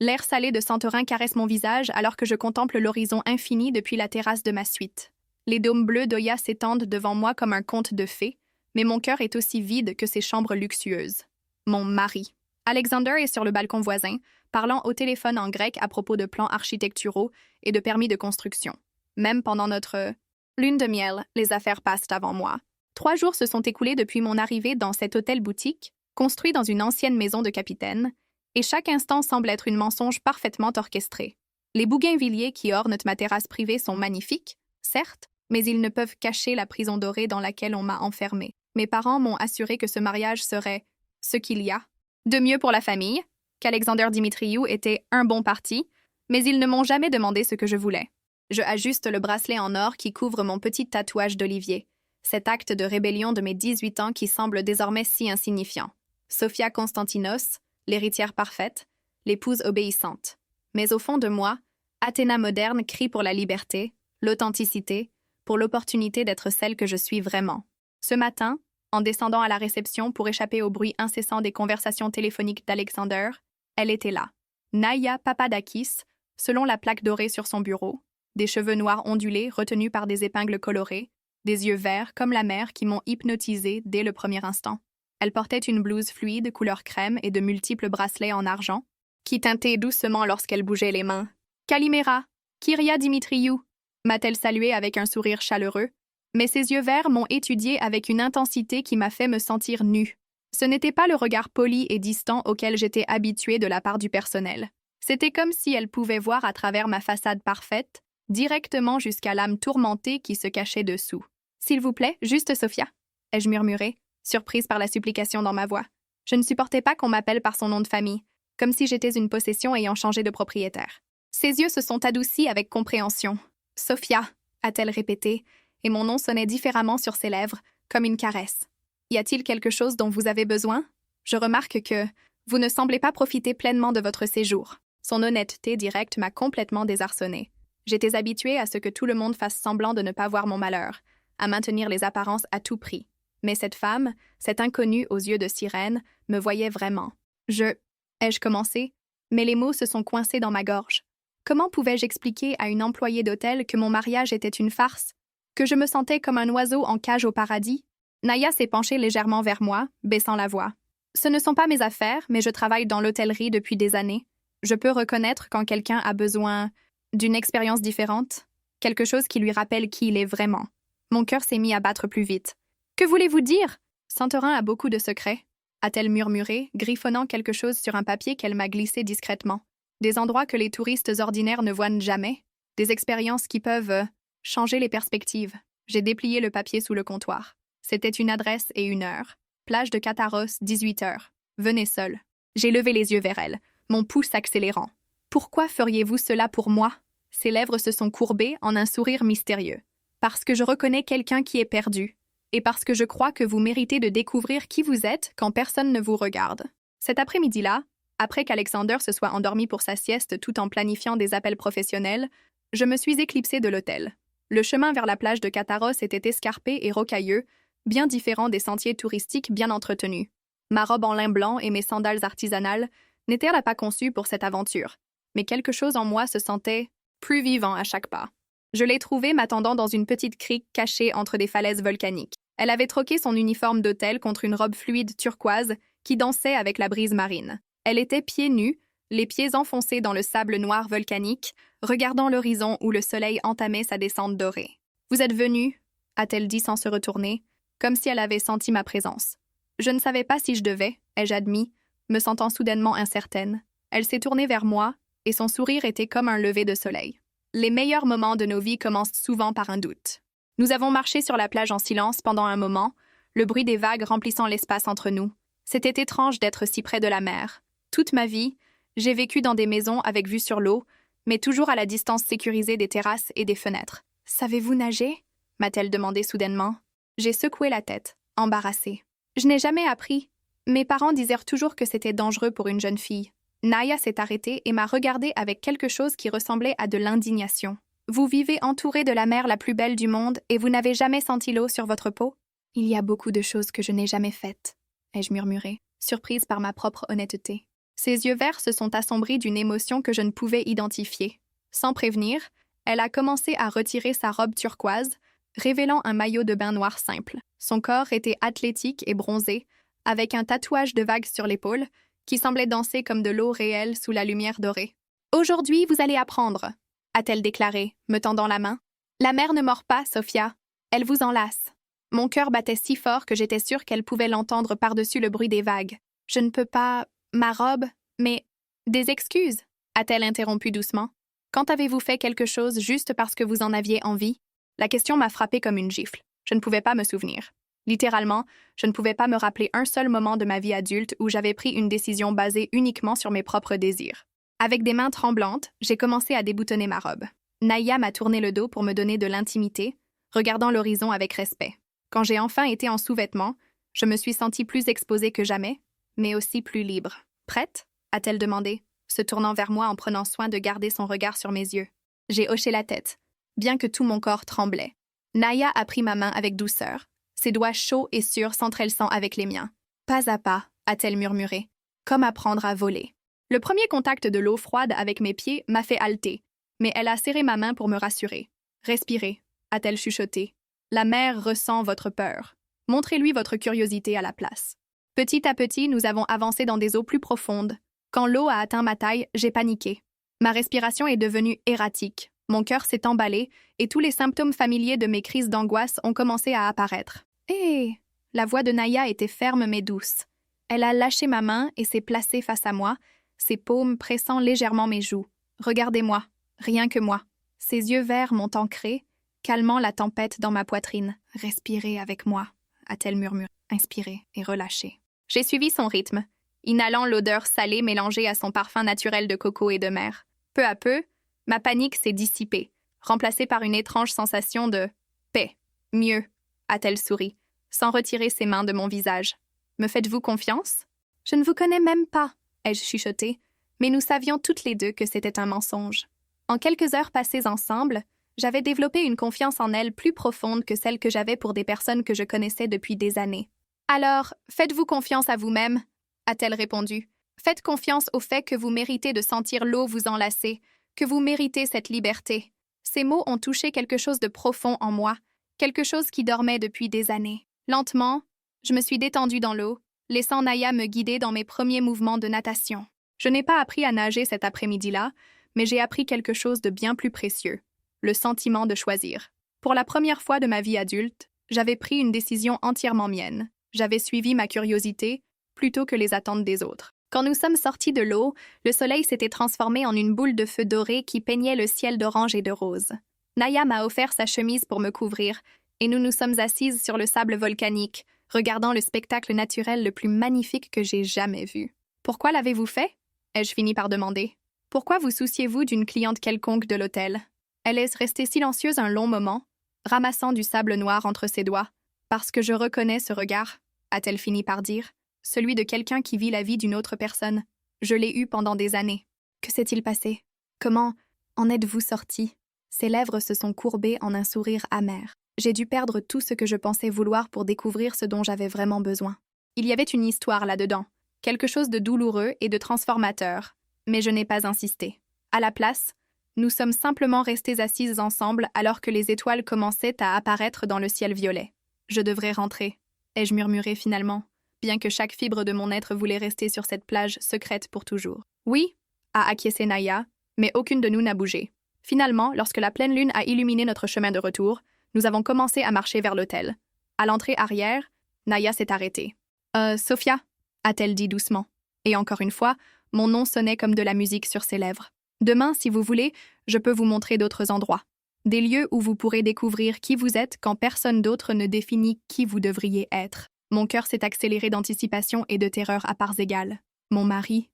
L'air salé de Santorin caresse mon visage alors que je contemple l'horizon infini depuis la terrasse de ma suite. Les dômes bleus d'Oya s'étendent devant moi comme un conte de fées, mais mon cœur est aussi vide que ces chambres luxueuses. Mon mari. Alexander est sur le balcon voisin, parlant au téléphone en grec à propos de plans architecturaux et de permis de construction. Même pendant notre lune de miel, les affaires passent avant moi. 3 jours se sont écoulés depuis mon arrivée dans cet hôtel-boutique, construit dans une ancienne maison de capitaine, et chaque instant semble être une mensonge parfaitement orchestrée. Les bougainvilliers qui ornent ma terrasse privée sont magnifiques, certes, mais ils ne peuvent cacher la prison dorée dans laquelle on m'a enfermée. Mes parents m'ont assuré que ce mariage serait ce qu'il y a de mieux pour la famille, qu'Alexander Dimitriou était un bon parti, mais ils ne m'ont jamais demandé ce que je voulais. Je ajuste le bracelet en or qui couvre mon petit tatouage d'olivier, cet acte de rébellion de mes 18 ans qui semble désormais si insignifiant. Sofia Konstantinos, l'héritière parfaite, l'épouse obéissante. Mais au fond de moi, Athéna moderne crie pour la liberté, l'authenticité, pour l'opportunité d'être celle que je suis vraiment. Ce matin, en descendant à la réception pour échapper au bruit incessant des conversations téléphoniques d'Alexander, elle était là. Naya Papadakis, selon la plaque dorée sur son bureau, des cheveux noirs ondulés retenus par des épingles colorées, des yeux verts comme la mer qui m'ont hypnotisée dès le premier instant. Elle portait une blouse fluide couleur crème et de multiples bracelets en argent, qui tintaient doucement lorsqu'elle bougeait les mains. « Kalimera, Kyria Dimitriou » m'a-t-elle salué avec un sourire chaleureux, mais ses yeux verts m'ont étudié avec une intensité qui m'a fait me sentir nue. Ce n'était pas le regard poli et distant auquel j'étais habituée de la part du personnel. C'était comme si elle pouvait voir à travers ma façade parfaite, directement jusqu'à l'âme tourmentée qui se cachait dessous. « S'il vous plaît, juste Sophia » ai-je murmuré, surprise par la supplication dans ma voix. Je ne supportais pas qu'on m'appelle par son nom de famille, comme si j'étais une possession ayant changé de propriétaire. Ses yeux se sont adoucis avec compréhension. « Sophia » a-t-elle répété, et mon nom sonnait différemment sur ses lèvres, comme une caresse. « Y a-t-il quelque chose dont vous avez besoin? Je remarque que vous ne semblez pas profiter pleinement de votre séjour. » Son honnêteté directe m'a complètement désarçonnée. J'étais habituée à ce que tout le monde fasse semblant de ne pas voir mon malheur, à maintenir les apparences à tout prix. Mais cette femme, cette inconnue aux yeux de sirène, me voyait vraiment. Ai-je commencé? Mais les mots se sont coincés dans ma gorge. Comment pouvais-je expliquer à une employée d'hôtel que mon mariage était une farce? Que je me sentais comme un oiseau en cage au paradis? Naya s'est penchée légèrement vers moi, baissant la voix. Ce ne sont pas mes affaires, mais je travaille dans l'hôtellerie depuis des années. Je peux reconnaître quand quelqu'un a besoin d'une expérience différente, quelque chose qui lui rappelle qui il est vraiment. Mon cœur s'est mis à battre plus vite. « Que voulez-vous dire? Santorin a beaucoup de secrets, » a-t-elle murmuré, griffonnant quelque chose sur un papier qu'elle m'a glissé discrètement. Des endroits que les touristes ordinaires ne voient jamais, des expériences qui peuvent changer les perspectives. J'ai déplié le papier sous le comptoir. C'était une adresse et une heure. Plage de Kataros, 18 heures. Venez seul. J'ai levé les yeux vers elle, mon pouls s'accélérant. « Pourquoi feriez-vous cela pour moi? » Ses lèvres se sont courbées en un sourire mystérieux. « Parce que je reconnais quelqu'un qui est perdu. Et parce que je crois que vous méritez de découvrir qui vous êtes quand personne ne vous regarde. » Cet après-midi-là, après qu'Alexander se soit endormi pour sa sieste tout en planifiant des appels professionnels, je me suis éclipsée de l'hôtel. Le chemin vers la plage de Kataros était escarpé et rocailleux, bien différent des sentiers touristiques bien entretenus. Ma robe en lin blanc et mes sandales artisanales n'étaient pas conçues pour cette aventure, mais quelque chose en moi se sentait plus vivant à chaque pas. Je l'ai trouvée m'attendant dans une petite crique cachée entre des falaises volcaniques. Elle avait troqué son uniforme d'hôtel contre une robe fluide turquoise qui dansait avec la brise marine. Elle était pieds nus, les pieds enfoncés dans le sable noir volcanique, regardant l'horizon où le soleil entamait sa descente dorée. « Vous êtes venu ?» a-t-elle dit sans se retourner, comme si elle avait senti ma présence. Je ne savais pas si je devais, ai-je admis, me sentant soudainement incertaine. Elle s'est tournée vers moi, et son sourire était comme un lever de soleil. Les meilleurs moments de nos vies commencent souvent par un doute. Nous avons marché sur la plage en silence pendant un moment, le bruit des vagues remplissant l'espace entre nous. C'était étrange d'être si près de la mer. Toute ma vie, j'ai vécu dans des maisons avec vue sur l'eau, mais toujours à la distance sécurisée des terrasses et des fenêtres. « Savez-vous nager ?» m'a-t-elle demandé soudainement. J'ai secoué la tête, embarrassée. Je n'ai jamais appris. Mes parents disaient toujours que c'était dangereux pour une jeune fille. Naya s'est arrêtée et m'a regardée avec quelque chose qui ressemblait à de l'indignation. « Vous vivez entourée de la mer la plus belle du monde et vous n'avez jamais senti l'eau sur votre peau? » « Il y a beaucoup de choses que je n'ai jamais faites, » ai-je murmuré, surprise par ma propre honnêteté. Ses yeux verts se sont assombris d'une émotion que je ne pouvais identifier. Sans prévenir, elle a commencé à retirer sa robe turquoise, révélant un maillot de bain noir simple. Son corps était athlétique et bronzé, avec un tatouage de vagues sur l'épaule, qui semblait danser comme de l'eau réelle sous la lumière dorée. « Aujourd'hui, vous allez apprendre », a-t-elle déclaré, me tendant la main. « La mer ne mord pas, Sophia. Elle vous enlace. » Mon cœur battait si fort que j'étais sûre qu'elle pouvait l'entendre par-dessus le bruit des vagues. « Je ne peux pas... ma robe... mais... des excuses » a-t-elle interrompu doucement. « Quand avez-vous fait quelque chose juste parce que vous en aviez envie ?» La question m'a frappée comme une gifle. Je ne pouvais pas me souvenir. Littéralement, je ne pouvais pas me rappeler un seul moment de ma vie adulte où j'avais pris une décision basée uniquement sur mes propres désirs. Avec des mains tremblantes, j'ai commencé à déboutonner ma robe. Naïa m'a tourné le dos pour me donner de l'intimité, regardant l'horizon avec respect. Quand j'ai enfin été en sous-vêtements, je me suis sentie plus exposée que jamais, mais aussi plus libre. « Prête ?» a-t-elle demandé, se tournant vers moi en prenant soin de garder son regard sur mes yeux. J'ai hoché la tête, bien que tout mon corps tremblait. Naïa a pris ma main avec douceur, ses doigts chauds et sûrs s'entrelaçant avec les miens. « Pas à pas », a-t-elle murmuré, comme apprendre à voler. Le premier contact de l'eau froide avec mes pieds m'a fait halter, mais elle a serré ma main pour me rassurer. « Respirez », a-t-elle chuchoté. « La mer ressent votre peur. Montrez-lui votre curiosité à la place. » Petit à petit, nous avons avancé dans des eaux plus profondes. Quand l'eau a atteint ma taille, j'ai paniqué. Ma respiration est devenue erratique. Mon cœur s'est emballé et tous les symptômes familiers de mes crises d'angoisse ont commencé à apparaître. « Hé !» La voix de Naïa était ferme mais douce. Elle a lâché ma main et s'est placée face à moi, ses paumes pressant légèrement mes joues. « Regardez-moi, rien que moi. » Ses yeux verts m'ont ancré, calmant la tempête dans ma poitrine. « Respirez avec moi », a-t-elle murmuré. Inspirez et relâchez. J'ai suivi son rythme, inhalant l'odeur salée mélangée à son parfum naturel de coco et de mer. Peu à peu, ma panique s'est dissipée, remplacée par une étrange sensation de « paix ». « Mieux », a-t-elle souri, sans retirer ses mains de mon visage. « Me faites-vous confiance ?»« Je ne vous connais même pas », ai-je chuchoté, mais nous savions toutes les deux que c'était un mensonge. En quelques heures passées ensemble, j'avais développé une confiance en elle plus profonde que celle que j'avais pour des personnes que je connaissais depuis des années. « Alors, faites-vous confiance à vous-même », a-t-elle répondu. « Faites confiance au fait que vous méritez de sentir l'eau vous enlacer, que vous méritez cette liberté. » Ces mots ont touché quelque chose de profond en moi, quelque chose qui dormait depuis des années. Lentement, je me suis détendue dans l'eau, laissant Naïa me guider dans mes premiers mouvements de natation. Je n'ai pas appris à nager cet après-midi-là, mais j'ai appris quelque chose de bien plus précieux, le sentiment de choisir. Pour la première fois de ma vie adulte, j'avais pris une décision entièrement mienne. J'avais suivi ma curiosité plutôt que les attentes des autres. Quand nous sommes sortis de l'eau, le soleil s'était transformé en une boule de feu doré qui peignait le ciel d'orange et de rose. Naïa m'a offert sa chemise pour me couvrir, et nous nous sommes assises sur le sable volcanique, regardant le spectacle naturel le plus magnifique que j'ai jamais vu. « Pourquoi l'avez-vous fait ?» ai-je fini par demander. « Pourquoi vous souciez-vous d'une cliente quelconque de l'hôtel ?» Elle est restée silencieuse un long moment, ramassant du sable noir entre ses doigts. « Parce que je reconnais ce regard », a-t-elle fini par dire, « celui de quelqu'un qui vit la vie d'une autre personne. Je l'ai eu pendant des années. Que s'est-il passé? Comment en êtes-vous sorti ?» Ses lèvres se sont courbées en un sourire amer. J'ai dû perdre tout ce que je pensais vouloir pour découvrir ce dont j'avais vraiment besoin. Il y avait une histoire là-dedans, quelque chose de douloureux et de transformateur, mais je n'ai pas insisté. À la place, nous sommes simplement restés assises ensemble alors que les étoiles commençaient à apparaître dans le ciel violet. « Je devrais rentrer », ai-je murmuré finalement, bien que chaque fibre de mon être voulait rester sur cette plage secrète pour toujours. « Oui », a acquiescé Naïa, mais aucune de nous n'a bougé. Finalement, lorsque la pleine lune a illuminé notre chemin de retour, nous avons commencé à marcher vers l'hôtel. À l'entrée arrière, Naïa s'est arrêtée. « Sophia » a-t-elle dit doucement. Et encore une fois, mon nom sonnait comme de la musique sur ses lèvres. « Demain, si vous voulez, je peux vous montrer d'autres endroits. Des lieux où vous pourrez découvrir qui vous êtes quand personne d'autre ne définit qui vous devriez être. » Mon cœur s'est accéléré d'anticipation et de terreur à parts égales. Mon mari...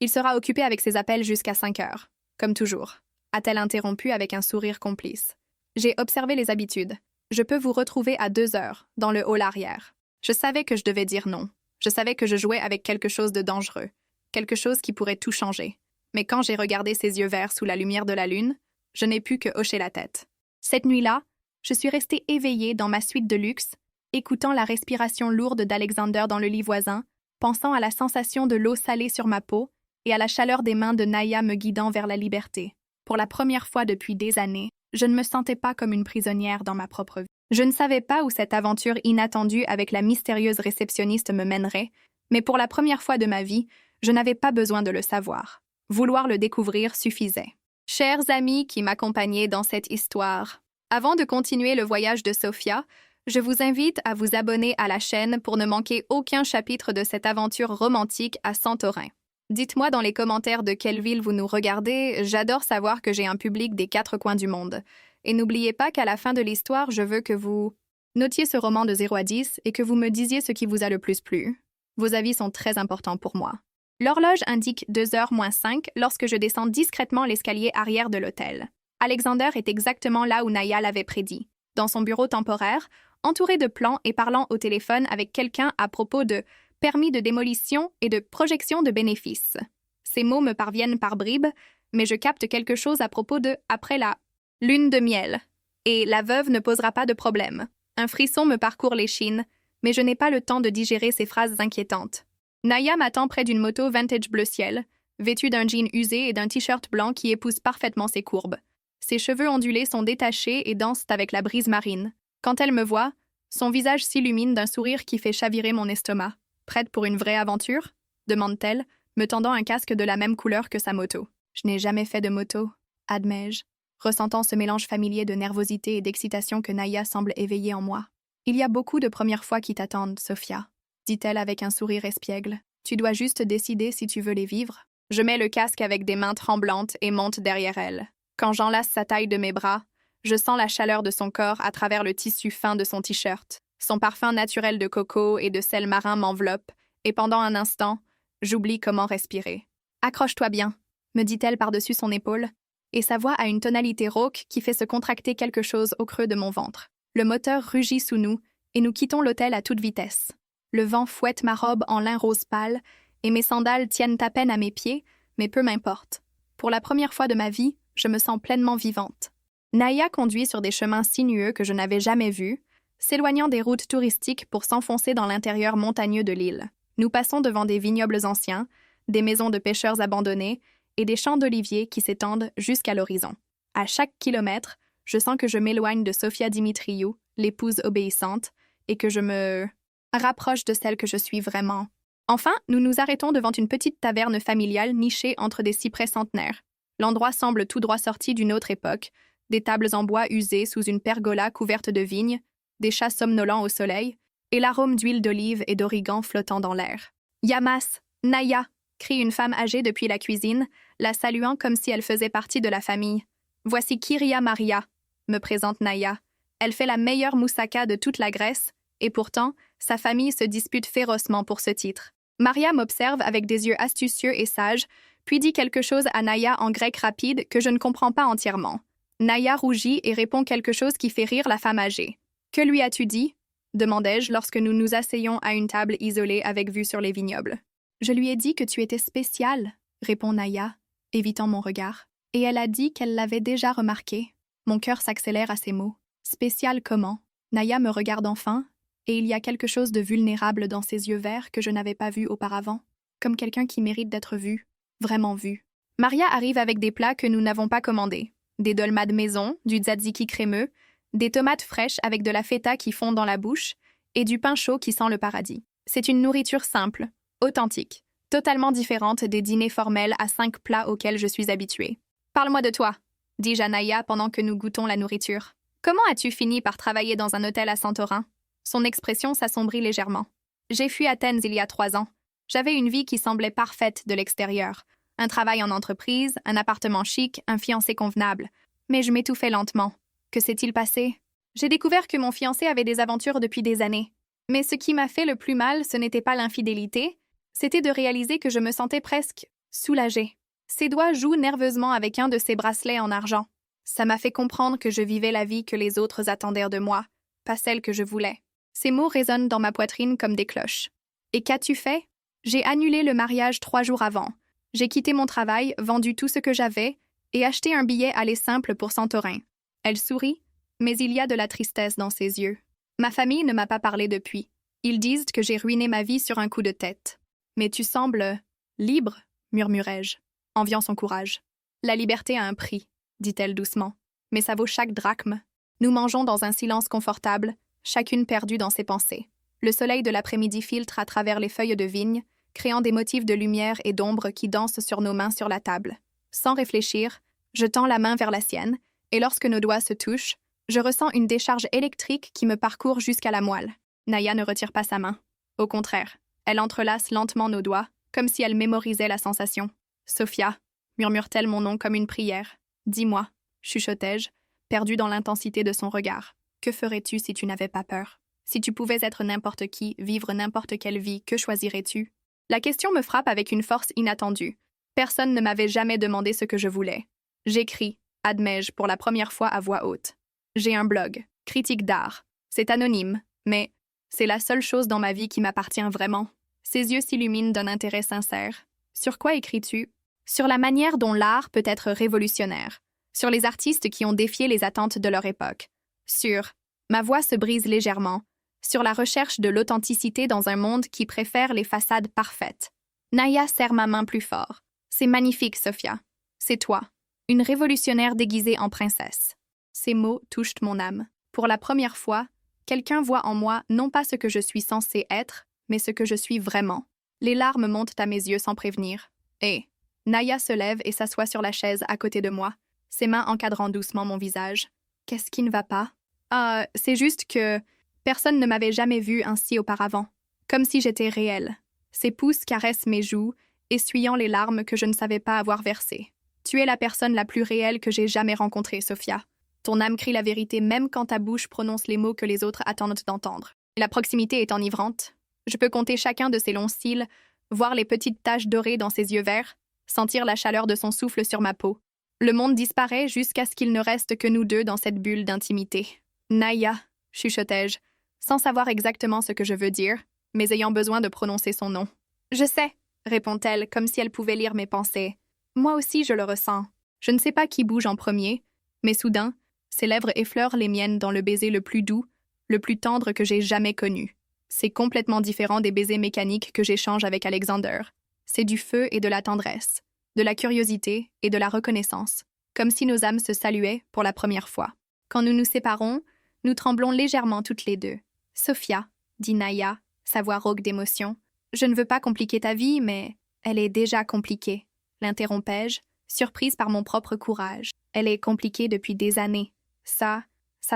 Il sera occupé avec ses appels jusqu'à 5 heures, comme toujours, a-t-elle interrompu avec un sourire complice. J'ai observé les habitudes. Je peux vous retrouver à 2 heures, dans le hall arrière. Je savais que je devais dire non. Je savais que je jouais avec quelque chose de dangereux, quelque chose qui pourrait tout changer. Mais quand j'ai regardé ses yeux verts sous la lumière de la lune, je n'ai pu que hocher la tête. Cette nuit-là, je suis restée éveillée dans ma suite de luxe, écoutant la respiration lourde d'Alexander dans le lit voisin, pensant à la sensation de l'eau salée sur ma peau et à la chaleur des mains de Naya me guidant vers la liberté. Pour la première fois depuis des années, je ne me sentais pas comme une prisonnière dans ma propre vie. Je ne savais pas où cette aventure inattendue avec la mystérieuse réceptionniste me mènerait, mais pour la première fois de ma vie, je n'avais pas besoin de le savoir. Vouloir le découvrir suffisait. Chers amis qui m'accompagnaient dans cette histoire, avant de continuer le voyage de Sophia, je vous invite à vous abonner à la chaîne pour ne manquer aucun chapitre de cette aventure romantique à Santorin. Dites-moi dans les commentaires de quelle ville vous nous regardez, j'adore savoir que j'ai un public des 4 coins du monde. Et n'oubliez pas qu'à la fin de l'histoire, je veux que vous notiez ce roman de 0 à 10 et que vous me disiez ce qui vous a le plus plu. Vos avis sont très importants pour moi. L'horloge indique 2h moins 5 lorsque je descends discrètement l'escalier arrière de l'hôtel. Alexander est exactement là où Naya l'avait prédit, dans son bureau temporaire, entouré de plans et parlant au téléphone avec quelqu'un à propos de permis de démolition et de projection de bénéfices. Ces mots me parviennent par bribes, mais je capte quelque chose à propos de « après la lune de miel ». Et la veuve ne posera pas de problème. Un frisson me parcourt l'échine, mais je n'ai pas le temps de digérer ces phrases inquiétantes. Naya m'attend près d'une moto vintage bleu ciel, vêtue d'un jean usé et d'un t-shirt blanc qui épouse parfaitement ses courbes. Ses cheveux ondulés sont détachés et dansent avec la brise marine. Quand elle me voit, son visage s'illumine d'un sourire qui fait chavirer mon estomac. « Prête pour une vraie aventure ?» demande-t-elle, me tendant un casque de la même couleur que sa moto. Je n'ai jamais fait de moto, admets-je, ressentant ce mélange familier de nervosité et d'excitation que Naya semble éveiller en moi. « Il y a beaucoup de premières fois qui t'attendent, Sophia, » dit-elle avec un sourire espiègle. « Tu dois juste décider si tu veux les vivre. » Je mets le casque avec des mains tremblantes et monte derrière elle. Quand j'enlace sa taille de mes bras, je sens la chaleur de son corps à travers le tissu fin de son t-shirt. Son parfum naturel de coco et de sel marin m'enveloppe, et pendant un instant, j'oublie comment respirer. « Accroche-toi bien », me dit-elle par-dessus son épaule, et sa voix a une tonalité rauque qui fait se contracter quelque chose au creux de mon ventre. Le moteur rugit sous nous, et nous quittons l'hôtel à toute vitesse. Le vent fouette ma robe en lin rose pâle, et mes sandales tiennent à peine à mes pieds, mais peu m'importe. Pour la première fois de ma vie, je me sens pleinement vivante. Naya conduit sur des chemins sinueux que je n'avais jamais vus, s'éloignant des routes touristiques pour s'enfoncer dans l'intérieur montagneux de l'île. Nous passons devant des vignobles anciens, des maisons de pêcheurs abandonnées et des champs d'oliviers qui s'étendent jusqu'à l'horizon. À chaque kilomètre, je sens que je m'éloigne de Sofia Dimitriou, l'épouse obéissante, et que je me rapproche de celle que je suis vraiment. Enfin, nous nous arrêtons devant une petite taverne familiale nichée entre des cyprès centenaires. L'endroit semble tout droit sorti d'une autre époque, des tables en bois usées sous une pergola couverte de vignes, des chats somnolents au soleil, et l'arôme d'huile d'olive et d'origan flottant dans l'air. « Yamas, Naya !» crie une femme âgée depuis la cuisine, la saluant comme si elle faisait partie de la famille. « Voici Kyria Maria », me présente Naya. Elle fait la meilleure moussaka de toute la Grèce, et pourtant, sa famille se dispute férocement pour ce titre. Maria m'observe avec des yeux astucieux et sages, puis dit quelque chose à Naya en grec rapide que je ne comprends pas entièrement. Naya rougit et répond quelque chose qui fait rire la femme âgée. « Que lui as-tu dit ?» demandai-je lorsque nous nous asseyons à une table isolée avec vue sur les vignobles. « Je lui ai dit que tu étais spéciale, » répond Naya, évitant mon regard. Et elle a dit qu'elle l'avait déjà remarqué. Mon cœur s'accélère à ces mots. Spéciale comment? Naya me regarde enfin, et il y a quelque chose de vulnérable dans ses yeux verts que je n'avais pas vu auparavant, comme quelqu'un qui mérite d'être vu, vraiment vu. Maria arrive avec des plats que nous n'avons pas commandés. Des dolmades maison, du tzatziki crémeux, des tomates fraîches avec de la feta qui fond dans la bouche, et du pain chaud qui sent le paradis. C'est une nourriture simple, authentique, totalement différente des dîners formels à 5 plats auxquels je suis habituée. « Parle-moi de toi », dis-je à Naya pendant que nous goûtons la nourriture. « Comment as-tu fini par travailler dans un hôtel à Santorin ?» Son expression s'assombrit légèrement. « J'ai fui Athènes il y a 3 ans. J'avais une vie qui semblait parfaite de l'extérieur. Un travail en entreprise, un appartement chic, un fiancé convenable. Mais je m'étouffais lentement. Que s'est-il passé? J'ai découvert que mon fiancé avait des aventures depuis des années. Mais ce qui m'a fait le plus mal, ce n'était pas l'infidélité, c'était de réaliser que je me sentais presque soulagée. Ses doigts jouent nerveusement avec un de ses bracelets en argent. Ça m'a fait comprendre que je vivais la vie que les autres attendaient de moi, pas celle que je voulais. Ces mots résonnent dans ma poitrine comme des cloches. Et qu'as-tu fait? J'ai annulé le mariage 3 jours avant. J'ai quitté mon travail, vendu tout ce que j'avais et acheté un billet aller simple pour Santorin. Elle sourit, mais il y a de la tristesse dans ses yeux. Ma famille ne m'a pas parlé depuis. Ils disent que j'ai ruiné ma vie sur un coup de tête. Mais tu sembles libre, murmurai-je, enviant son courage. La liberté a un prix, dit-elle doucement, mais ça vaut chaque drachme. Nous mangeons dans un silence confortable, chacune perdue dans ses pensées. Le soleil de l'après-midi filtre à travers les feuilles de vigne, créant des motifs de lumière et d'ombre qui dansent sur nos mains sur la table. Sans réfléchir, je tends la main vers la sienne, et lorsque nos doigts se touchent, je ressens une décharge électrique qui me parcourt jusqu'à la moelle. Naya ne retire pas sa main. Au contraire, elle entrelace lentement nos doigts, comme si elle mémorisait la sensation. « Sophia », murmure-t-elle mon nom comme une prière. « Dis-moi », chuchotai-je, perdu dans l'intensité de son regard. « Que ferais-tu si tu n'avais pas peur? Si tu pouvais être n'importe qui, vivre n'importe quelle vie, que choisirais-tu? » La question me frappe avec une force inattendue. Personne ne m'avait jamais demandé ce que je voulais. J'écris, admets-je, pour la première fois à voix haute. J'ai un blog, critique d'art. C'est anonyme, mais c'est la seule chose dans ma vie qui m'appartient vraiment. Ses yeux s'illuminent d'un intérêt sincère. Sur quoi écris-tu? Sur la manière dont l'art peut être révolutionnaire. Sur les artistes qui ont défié les attentes de leur époque. Sur ma voix se brise légèrement. Sur la recherche de l'authenticité dans un monde qui préfère les façades parfaites. Naya serre ma main plus fort. C'est magnifique, Sophia. C'est toi, une révolutionnaire déguisée en princesse. Ces mots touchent mon âme. Pour la première fois, quelqu'un voit en moi non pas ce que je suis censée être, mais ce que je suis vraiment. Les larmes montent à mes yeux sans prévenir. Et Naya se lève et s'assoit sur la chaise à côté de moi, ses mains encadrant doucement mon visage. Qu'est-ce qui ne va pas? Ah, c'est juste que personne ne m'avait jamais vue ainsi auparavant, comme si j'étais réelle. Ses pouces caressent mes joues, essuyant les larmes que je ne savais pas avoir versées. Tu es la personne la plus réelle que j'ai jamais rencontrée, Sophia. Ton âme crie la vérité même quand ta bouche prononce les mots que les autres attendent d'entendre. Et la proximité est enivrante. Je peux compter chacun de ses longs cils, voir les petites taches dorées dans ses yeux verts, sentir la chaleur de son souffle sur ma peau. Le monde disparaît jusqu'à ce qu'il ne reste que nous deux dans cette bulle d'intimité. Naya, chuchotai-je, sans savoir exactement ce que je veux dire, mais ayant besoin de prononcer son nom. Je sais, répond-elle, comme si elle pouvait lire mes pensées. Moi aussi, je le ressens. Je ne sais pas qui bouge en premier, mais soudain, ses lèvres effleurent les miennes dans le baiser le plus doux, le plus tendre que j'ai jamais connu. C'est complètement différent des baisers mécaniques que j'échange avec Alexander. C'est du feu et de la tendresse, de la curiosité et de la reconnaissance, comme si nos âmes se saluaient pour la première fois. Quand nous nous séparons, nous tremblons légèrement toutes les deux. « Sophia », dit Naya, sa voix rauque d'émotion, « je ne veux pas compliquer ta vie, mais elle est déjà compliquée. » L'interrompais-je, surprise par mon propre courage. Elle est compliquée depuis des années. Ça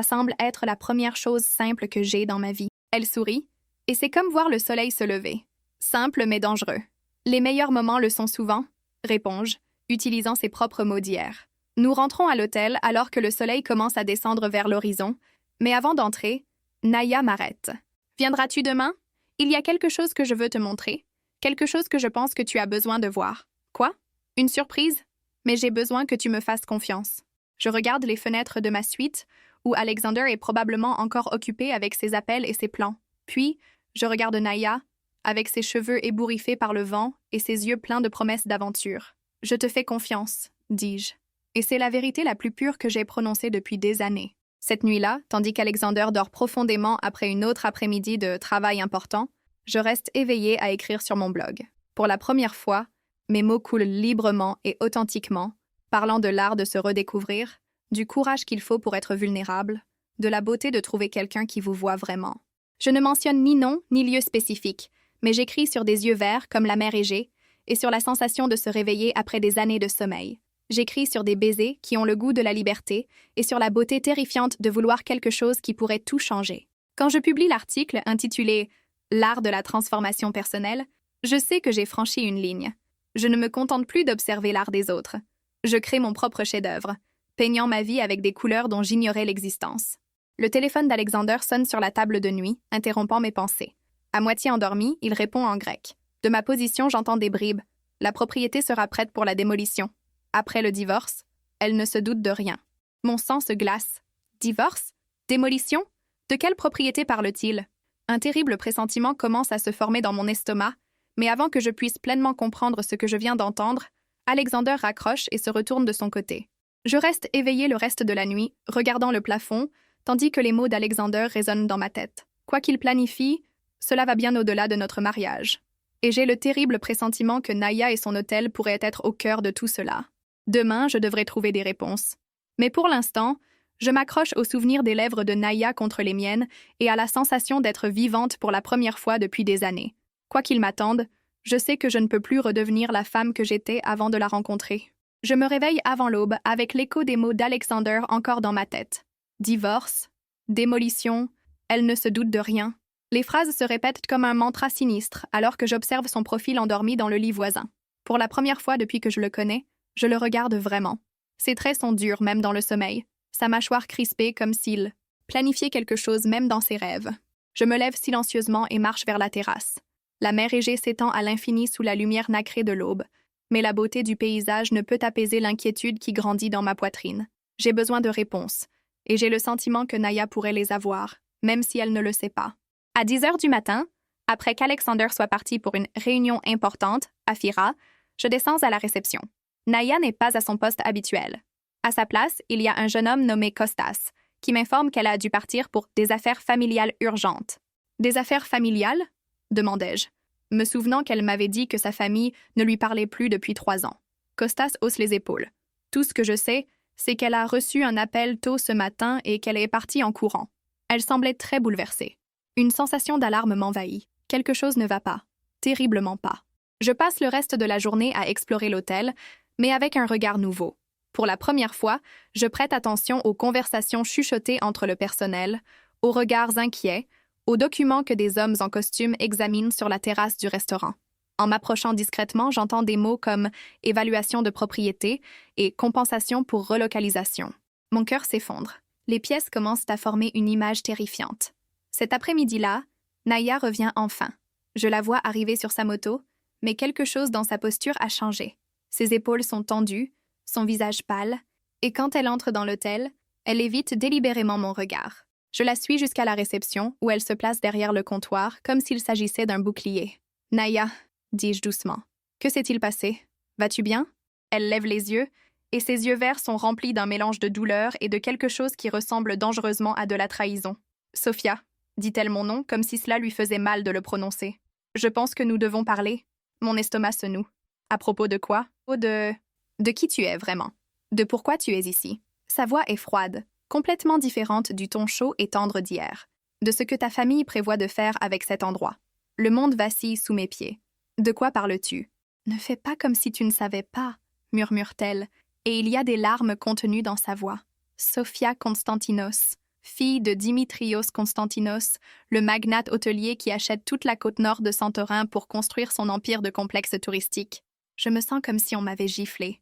semble être la première chose simple que j'ai dans ma vie. Elle sourit, et c'est comme voir le soleil se lever. Simple mais dangereux. Les meilleurs moments le sont souvent, réponds-je, utilisant ses propres mots d'hier. Nous rentrons à l'hôtel alors que le soleil commence à descendre vers l'horizon, mais avant d'entrer, Naya m'arrête. Viendras-tu demain? Il y a quelque chose que je veux te montrer, quelque chose que je pense que tu as besoin de voir. Quoi? Une surprise? Mais j'ai besoin que tu me fasses confiance. Je regarde les fenêtres de ma suite, où Alexander est probablement encore occupé avec ses appels et ses plans. Puis, je regarde Naya, avec ses cheveux ébouriffés par le vent et ses yeux pleins de promesses d'aventure. « Je te fais confiance », dis-je. Et c'est la vérité la plus pure que j'ai prononcée depuis des années. Cette nuit-là, tandis qu'Alexander dort profondément après une autre après-midi de travail important, je reste éveillée à écrire sur mon blog. Pour la première fois, mes mots coulent librement et authentiquement, parlant de l'art de se redécouvrir, du courage qu'il faut pour être vulnérable, de la beauté de trouver quelqu'un qui vous voit vraiment. Je ne mentionne ni nom ni lieu spécifique, mais j'écris sur des yeux verts comme la mer Égée et sur la sensation de se réveiller après des années de sommeil. J'écris sur des baisers qui ont le goût de la liberté et sur la beauté terrifiante de vouloir quelque chose qui pourrait tout changer. Quand je publie l'article intitulé « L'art de la transformation personnelle », je sais que j'ai franchi une ligne. Je ne me contente plus d'observer l'art des autres. Je crée mon propre chef-d'œuvre, peignant ma vie avec des couleurs dont j'ignorais l'existence. Le téléphone d'Alexander sonne sur la table de nuit, interrompant mes pensées. À moitié endormi, il répond en grec. De ma position, j'entends des bribes. La propriété sera prête pour la démolition. Après le divorce, elle ne se doute de rien. Mon sang se glace. Divorce? Démolition? De quelle propriété parle-t-il? Un terrible pressentiment commence à se former dans mon estomac, mais avant que je puisse pleinement comprendre ce que je viens d'entendre, Alexander raccroche et se retourne de son côté. Je reste éveillée le reste de la nuit, regardant le plafond, tandis que les mots d'Alexander résonnent dans ma tête. Quoi qu'il planifie, cela va bien au-delà de notre mariage. Et j'ai le terrible pressentiment que Naya et son hôtel pourraient être au cœur de tout cela. Demain, je devrais trouver des réponses. Mais pour l'instant, je m'accroche au souvenir des lèvres de Naya contre les miennes et à la sensation d'être vivante pour la première fois depuis des années. Quoi qu'il m'attende, je sais que je ne peux plus redevenir la femme que j'étais avant de la rencontrer. Je me réveille avant l'aube avec l'écho des mots d'Alexander encore dans ma tête. Divorce, démolition, elle ne se doute de rien. Les phrases se répètent comme un mantra sinistre alors que j'observe son profil endormi dans le lit voisin. Pour la première fois depuis que je le connais, je le regarde vraiment. Ses traits sont durs même dans le sommeil, sa mâchoire crispée comme s'il planifiait quelque chose même dans ses rêves. Je me lève silencieusement et marche vers la terrasse. La mer Égée s'étend à l'infini sous la lumière nacrée de l'aube, mais la beauté du paysage ne peut apaiser l'inquiétude qui grandit dans ma poitrine. J'ai besoin de réponses, et j'ai le sentiment que Naya pourrait les avoir, même si elle ne le sait pas. À 10 heures du matin, après qu'Alexander soit parti pour une réunion importante à Fira, je descends à la réception. Naya n'est pas à son poste habituel. À sa place, il y a un jeune homme nommé Costas, qui m'informe qu'elle a dû partir pour des affaires familiales urgentes. Des affaires familiales? Demandai-je, me souvenant qu'elle m'avait dit que sa famille ne lui parlait plus depuis 3 ans. Costas hausse les épaules. Tout ce que je sais, c'est qu'elle a reçu un appel tôt ce matin et qu'elle est partie en courant. Elle semblait très bouleversée. Une sensation d'alarme m'envahit. Quelque chose ne va pas. Terriblement pas. Je passe le reste de la journée à explorer l'hôtel, mais avec un regard nouveau. Pour la première fois, je prête attention aux conversations chuchotées entre le personnel, aux regards inquiets, aux documents que des hommes en costume examinent sur la terrasse du restaurant. En m'approchant discrètement, j'entends des mots comme « évaluation de propriété » et « compensation pour relocalisation ». Mon cœur s'effondre. Les pièces commencent à former une image terrifiante. Cet après-midi-là, Naya revient enfin. Je la vois arriver sur sa moto, mais quelque chose dans sa posture a changé. Ses épaules sont tendues, son visage pâle, et quand elle entre dans l'hôtel, elle évite délibérément mon regard. Je la suis jusqu'à la réception, où elle se place derrière le comptoir, comme s'il s'agissait d'un bouclier. « Naya », dis-je doucement. « Que s'est-il passé? Vas-tu bien ?» Elle lève les yeux, et ses yeux verts sont remplis d'un mélange de douleur et de quelque chose qui ressemble dangereusement à de la trahison. « Sophia », dit-elle mon nom, comme si cela lui faisait mal de le prononcer. « Je pense que nous devons parler. » Mon estomac se noue. « À propos de quoi? »« De qui tu es vraiment? De pourquoi tu es ici? » Sa voix est froide, complètement différente du ton chaud et tendre d'hier. De ce que ta famille prévoit de faire avec cet endroit. Le monde vacille sous mes pieds. De quoi parles-tu? Ne fais pas comme si tu ne savais pas, murmure-t-elle, et il y a des larmes contenues dans sa voix. Sophia Konstantinos, fille de Dimitrios Konstantinos, le magnate hôtelier qui achète toute la côte nord de Santorin pour construire son empire de complexes touristiques. Je me sens comme si on m'avait giflé.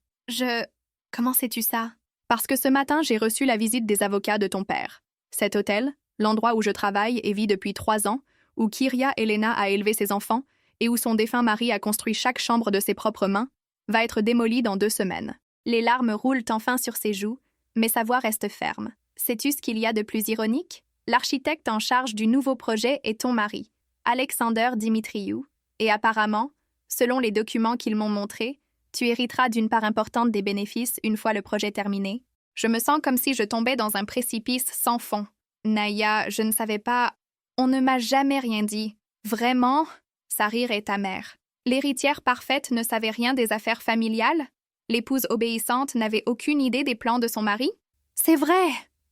Comment sais-tu ça? Parce que ce matin, j'ai reçu la visite des avocats de ton père. Cet hôtel, l'endroit où je travaille et vis depuis 3 ans, où Kyria Elena a élevé ses enfants et où son défunt mari a construit chaque chambre de ses propres mains, va être démoli dans 2 semaines. Les larmes roulent enfin sur ses joues, mais sa voix reste ferme. Sais-tu ce qu'il y a de plus ironique? L'architecte en charge du nouveau projet est ton mari, Alexander Dimitriou, et apparemment, selon les documents qu'ils m'ont montrés, tu hériteras d'une part importante des bénéfices une fois le projet terminé. Je me sens comme si je tombais dans un précipice sans fond. Naya, je ne savais pas... On ne m'a jamais rien dit. Vraiment? Sa rire est amère. L'héritière parfaite ne savait rien des affaires familiales? L'épouse obéissante n'avait aucune idée des plans de son mari? C'est vrai!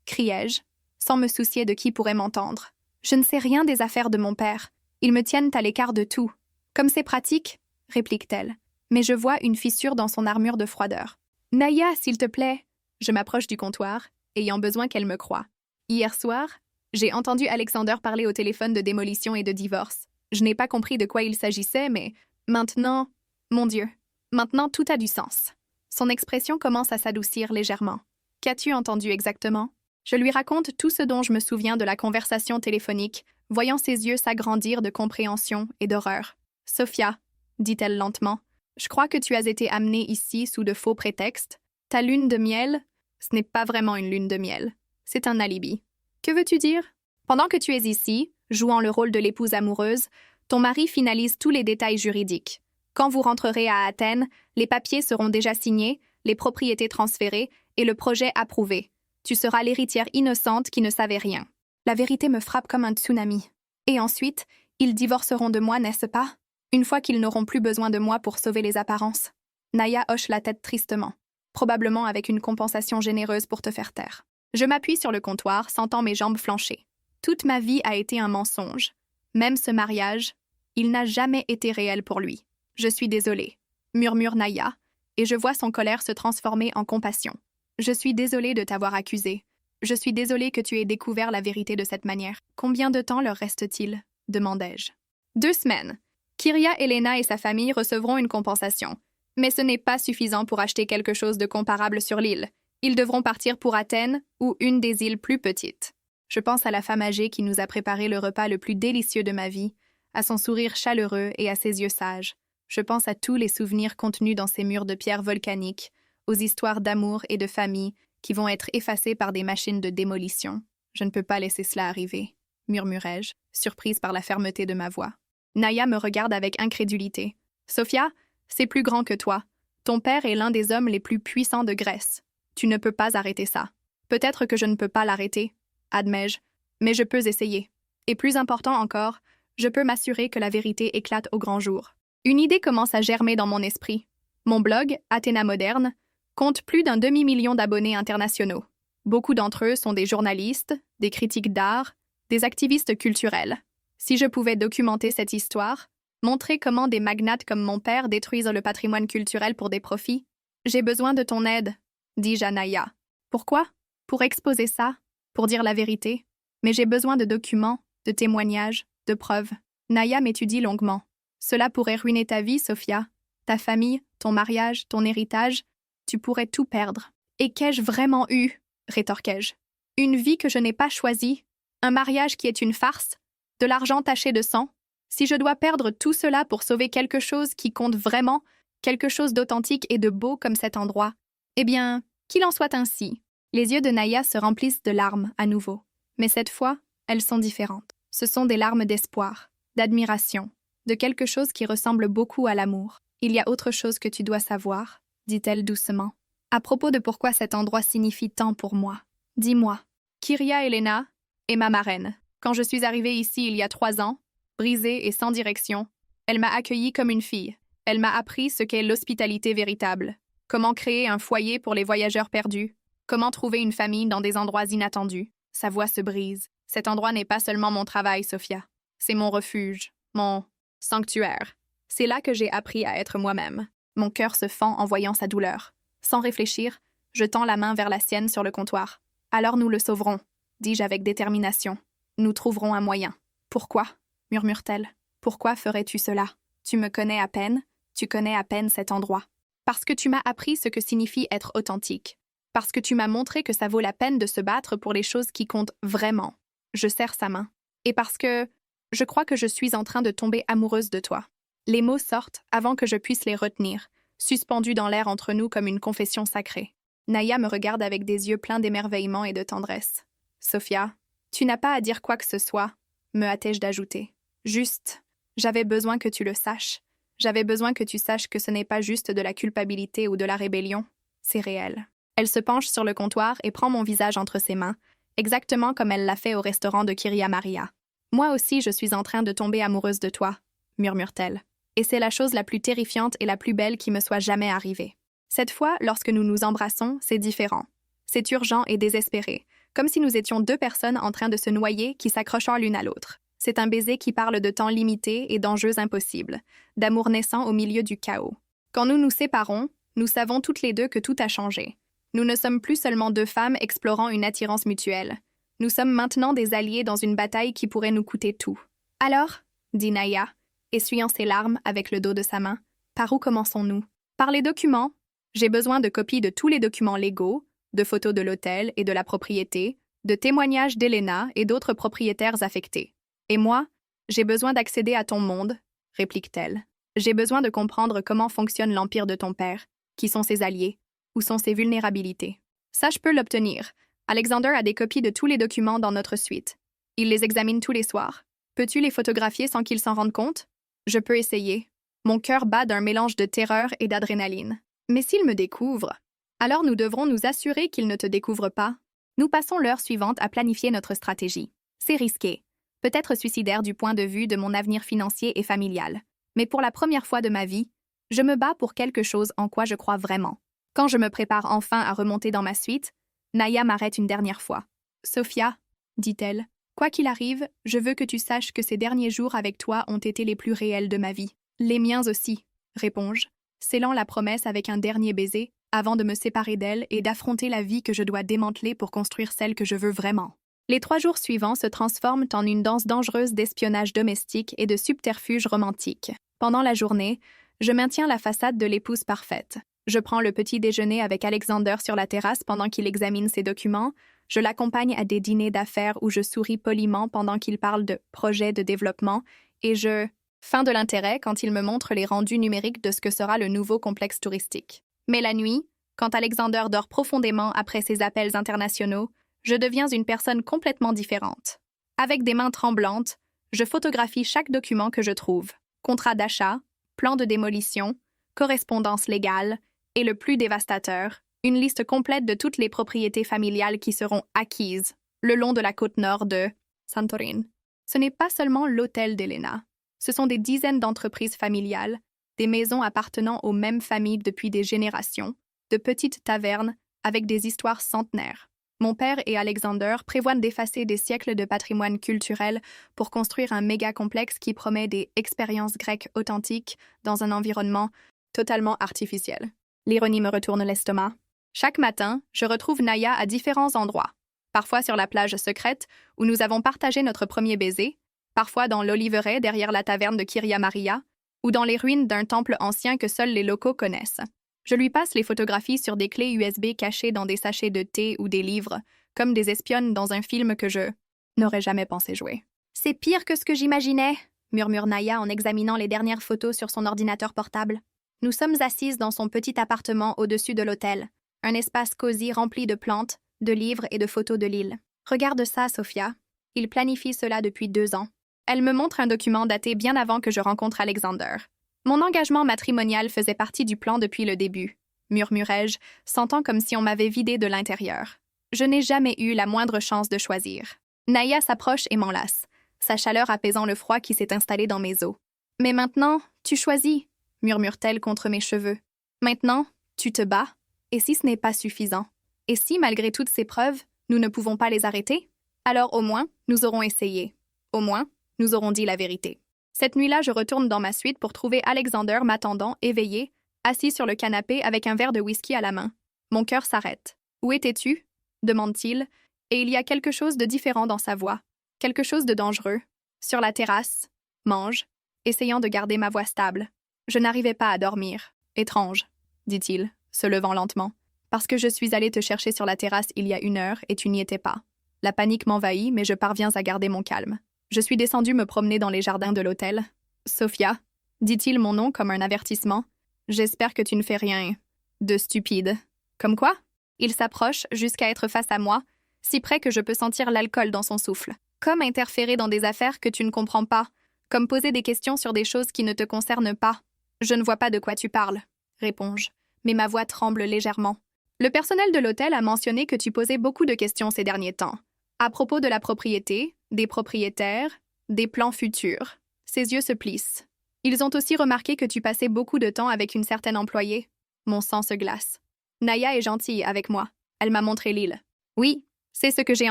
Criai-je, sans me soucier de qui pourrait m'entendre. Je ne sais rien des affaires de mon père. Ils me tiennent à l'écart de tout. Comme c'est pratique, réplique-t-elle. Mais je vois une fissure dans son armure de froideur. Naya, s'il te plaît. Je m'approche du comptoir, ayant besoin qu'elle me croie. Hier soir, j'ai entendu Alexander parler au téléphone de démolition et de divorce. Je n'ai pas compris de quoi il s'agissait, mais maintenant, mon Dieu, maintenant tout a du sens. Son expression commence à s'adoucir légèrement. Qu'as-tu entendu exactement? Je lui raconte tout ce dont je me souviens de la conversation téléphonique, voyant ses yeux s'agrandir de compréhension et d'horreur. « Sophia, » dit-elle lentement, « je crois que tu as été amenée ici sous de faux prétextes. Ta lune de miel, ce n'est pas vraiment une lune de miel. C'est un alibi. Que veux-tu dire? Pendant que tu es ici, jouant le rôle de l'épouse amoureuse, ton mari finalise tous les détails juridiques. Quand vous rentrerez à Athènes, les papiers seront déjà signés, les propriétés transférées et le projet approuvé. Tu seras l'héritière innocente qui ne savait rien. La vérité me frappe comme un tsunami. Et ensuite, ils divorceront de moi, n'est-ce pas? Une fois qu'ils n'auront plus besoin de moi pour sauver les apparences. Naya hoche la tête tristement, probablement avec une compensation généreuse pour te faire taire. Je m'appuie sur le comptoir, sentant mes jambes flancher. Toute ma vie a été un mensonge. Même ce mariage, il n'a jamais été réel pour lui. Je suis désolée, murmure Naya, et je vois son colère se transformer en compassion. Je suis désolée de t'avoir accusé. Je suis désolée que tu aies découvert la vérité de cette manière. Combien de temps leur reste-t-il? Demandai-je. 2 semaines. Kyria Elena et sa famille recevront une compensation. Mais ce n'est pas suffisant pour acheter quelque chose de comparable sur l'île. Ils devront partir pour Athènes ou une des îles plus petites. Je pense à la femme âgée qui nous a préparé le repas le plus délicieux de ma vie, à son sourire chaleureux et à ses yeux sages. Je pense à tous les souvenirs contenus dans ces murs de pierre volcaniques, aux histoires d'amour et de famille qui vont être effacées par des machines de démolition. Je ne peux pas laisser cela arriver, murmurai-je, surprise par la fermeté de ma voix. Naya me regarde avec incrédulité. Sophia, c'est plus grand que toi. Ton père est l'un des hommes les plus puissants de Grèce. Tu ne peux pas arrêter ça. Peut-être que je ne peux pas l'arrêter, admets-je, mais je peux essayer. Et plus important encore, je peux m'assurer que la vérité éclate au grand jour. Une idée commence à germer dans mon esprit. Mon blog, Athéna Moderne, compte plus d'un demi-million d'abonnés internationaux. Beaucoup d'entre eux sont des journalistes, des critiques d'art, des activistes culturels. Si je pouvais documenter cette histoire, montrer comment des magnates comme mon père détruisent le patrimoine culturel pour des profits, j'ai besoin de ton aide, dis-je à Naya. Pourquoi? Pour exposer ça, pour dire la vérité. Mais j'ai besoin de documents, de témoignages, de preuves. Naya m'étudie longuement. Cela pourrait ruiner ta vie, Sophia. Ta famille, ton mariage, ton héritage. Tu pourrais tout perdre. Et qu'ai-je vraiment eu? Rétorquai-je. Une vie que je n'ai pas choisie, un mariage qui est une farce, de l'argent taché de sang. Si je dois perdre tout cela pour sauver quelque chose qui compte vraiment, quelque chose d'authentique et de beau comme cet endroit, eh bien, qu'il en soit ainsi. Les yeux de Naya se remplissent de larmes à nouveau. Mais cette fois, elles sont différentes. Ce sont des larmes d'espoir, d'admiration, de quelque chose qui ressemble beaucoup à l'amour. Il y a autre chose que tu dois savoir, dit-elle doucement, à propos de pourquoi cet endroit signifie tant pour moi. Dis-moi, Kyria Elena est ma marraine. Quand je suis arrivée ici il y a 3 ans, brisée et sans direction, elle m'a accueillie comme une fille. Elle m'a appris ce qu'est l'hospitalité véritable, comment créer un foyer pour les voyageurs perdus, comment trouver une famille dans des endroits inattendus. Sa voix se brise. Cet endroit n'est pas seulement mon travail, Sophia. C'est mon refuge, mon sanctuaire. C'est là que j'ai appris à être moi-même. Mon cœur se fend en voyant sa douleur. Sans réfléchir, je tends la main vers la sienne sur le comptoir. Alors nous le sauverons, dis-je avec détermination. Nous trouverons un moyen. Pourquoi? Murmure-t-elle. Pourquoi ferais-tu cela? Tu me connais à peine, tu connais à peine cet endroit. Parce que tu m'as appris ce que signifie être authentique. Parce que tu m'as montré que ça vaut la peine de se battre pour les choses qui comptent vraiment. Je serre sa main. Et parce que je crois que je suis en train de tomber amoureuse de toi. Les mots sortent avant que je puisse les retenir, suspendus dans l'air entre nous comme une confession sacrée. Naya me regarde avec des yeux pleins d'émerveillement et de tendresse. Sophia, tu n'as pas à dire quoi que ce soit, me hâtai-je d'ajouter. Juste, j'avais besoin que tu le saches. J'avais besoin que tu saches que ce n'est pas juste de la culpabilité ou de la rébellion. C'est réel. Elle se penche sur le comptoir et prend mon visage entre ses mains, exactement comme elle l'a fait au restaurant de Kyria Maria. Moi aussi, je suis en train de tomber amoureuse de toi, murmure-t-elle. Et c'est la chose la plus terrifiante et la plus belle qui me soit jamais arrivée. Cette fois, lorsque nous nous embrassons, c'est différent. C'est urgent et désespéré, comme si nous étions 2 personnes en train de se noyer qui s'accrochent l'une à l'autre. C'est un baiser qui parle de temps limité et d'enjeux impossibles, d'amour naissant au milieu du chaos. Quand nous nous séparons, nous savons toutes les deux que tout a changé. Nous ne sommes plus seulement 2 femmes explorant une attirance mutuelle. Nous sommes maintenant des alliés dans une bataille qui pourrait nous coûter tout. Alors, dit Naya, essuyant ses larmes avec le dos de sa main, par où commençons-nous? Par les documents. J'ai besoin de copies de tous les documents légaux, de photos de l'hôtel et de la propriété, de témoignages d'Elena et d'autres propriétaires affectés. Et moi, j'ai besoin d'accéder à ton monde, réplique-t-elle. J'ai besoin de comprendre comment fonctionne l'empire de ton père, qui sont ses alliés, où sont ses vulnérabilités. Ça, je peux l'obtenir. Alexander a des copies de tous les documents dans notre suite. Il les examine tous les soirs. Peux-tu les photographier sans qu'il s'en rende compte? Je peux essayer. Mon cœur bat d'un mélange de terreur et d'adrénaline. Mais s'il me découvre, alors nous devrons nous assurer qu'il ne te découvre pas. Nous passons l'heure suivante à planifier notre stratégie. C'est risqué. Peut-être suicidaire du point de vue de mon avenir financier et familial. Mais pour la première fois de ma vie, je me bats pour quelque chose en quoi je crois vraiment. Quand je me prépare enfin à remonter dans ma suite, Naya m'arrête une dernière fois. « Sophia, dit-elle, quoi qu'il arrive, je veux que tu saches que ces derniers jours avec toi ont été les plus réels de ma vie. Les miens aussi, réponds-je, scellant la promesse avec un dernier baiser, avant de me séparer d'elle et d'affronter la vie que je dois démanteler pour construire celle que je veux vraiment. Les 3 jours suivants se transforment en une danse dangereuse d'espionnage domestique et de subterfuge romantique. Pendant la journée, je maintiens la façade de l'épouse parfaite. Je prends le petit déjeuner avec Alexander sur la terrasse pendant qu'il examine ses documents, je l'accompagne à des dîners d'affaires où je souris poliment pendant qu'il parle de projets de développement et je... Fin de l'intérêt quand il me montre les rendus numériques de ce que sera le nouveau complexe touristique. Mais la nuit, quand Alexander dort profondément après ses appels internationaux, je deviens une personne complètement différente. Avec des mains tremblantes, je photographie chaque document que je trouve. Contrat d'achat, plan de démolition, correspondance légale et le plus dévastateur, une liste complète de toutes les propriétés familiales qui seront acquises le long de la côte nord de Santorin. Ce n'est pas seulement l'hôtel d'Elena. Ce sont des dizaines d'entreprises familiales, des maisons appartenant aux mêmes familles depuis des générations, de petites tavernes avec des histoires centenaires. Mon père et Alexander prévoient d'effacer des siècles de patrimoine culturel pour construire un méga-complexe qui promet des expériences grecques authentiques dans un environnement totalement artificiel. L'ironie me retourne l'estomac. Chaque matin, je retrouve Naya à différents endroits. Parfois sur la plage secrète où nous avons partagé notre premier baiser, parfois dans l'oliveraie derrière la taverne de Kyria Maria, ou dans les ruines d'un temple ancien que seuls les locaux connaissent. Je lui passe les photographies sur des clés USB cachées dans des sachets de thé ou des livres, comme des espionnes dans un film que je n'aurais jamais pensé jouer. « C'est pire que ce que j'imaginais », murmure Naya en examinant les dernières photos sur son ordinateur portable. Nous sommes assises dans son petit appartement au-dessus de l'hôtel, un espace cosy rempli de plantes, de livres et de photos de l'île. « Regarde ça, Sophia. Il planifie cela depuis 2 ans. » Elle me montre un document daté bien avant que je rencontre Alexander. Mon engagement matrimonial faisait partie du plan depuis le début, murmurai-je, sentant comme si on m'avait vidé de l'intérieur. Je n'ai jamais eu la moindre chance de choisir. Naya s'approche et m'enlace, sa chaleur apaisant le froid qui s'est installé dans mes os. « Mais maintenant, tu choisis, » murmure-t-elle contre mes cheveux. « Maintenant, tu te bats. Et si ce n'est pas suffisant? Et si, malgré toutes ces preuves, nous ne pouvons pas les arrêter? Alors au moins, nous aurons essayé. Au moins, nous aurons dit la vérité. » Cette nuit-là, je retourne dans ma suite pour trouver Alexander m'attendant, éveillé, assis sur le canapé avec un verre de whisky à la main. Mon cœur s'arrête. « Où étais-tu » demande-t-il, et il y a quelque chose de différent dans sa voix, quelque chose de dangereux. Sur la terrasse, mange, essayant de garder ma voix stable. Je n'arrivais pas à dormir. Étrange, dit-il, se levant lentement. Parce que je suis allé te chercher sur la terrasse il y a 1 heure et tu n'y étais pas. La panique m'envahit, mais je parviens à garder mon calme. Je suis descendue me promener dans les jardins de l'hôtel. « Sophia, dit-il mon nom comme un avertissement. J'espère que tu ne fais rien de stupide. Comme quoi? » Il s'approche jusqu'à être face à moi, si près que je peux sentir l'alcool dans son souffle. Comme interférer dans des affaires que tu ne comprends pas, comme poser des questions sur des choses qui ne te concernent pas. Je ne vois pas de quoi tu parles, réponds-je, mais ma voix tremble légèrement. Le personnel de l'hôtel a mentionné que tu posais beaucoup de questions ces derniers temps. À propos de la propriété, des propriétaires, des plans futurs. Ses yeux se plissent. Ils ont aussi remarqué que tu passais beaucoup de temps avec une certaine employée. Mon sang se glace. Naya est gentille avec moi. Elle m'a montré l'île. Oui, c'est ce que j'ai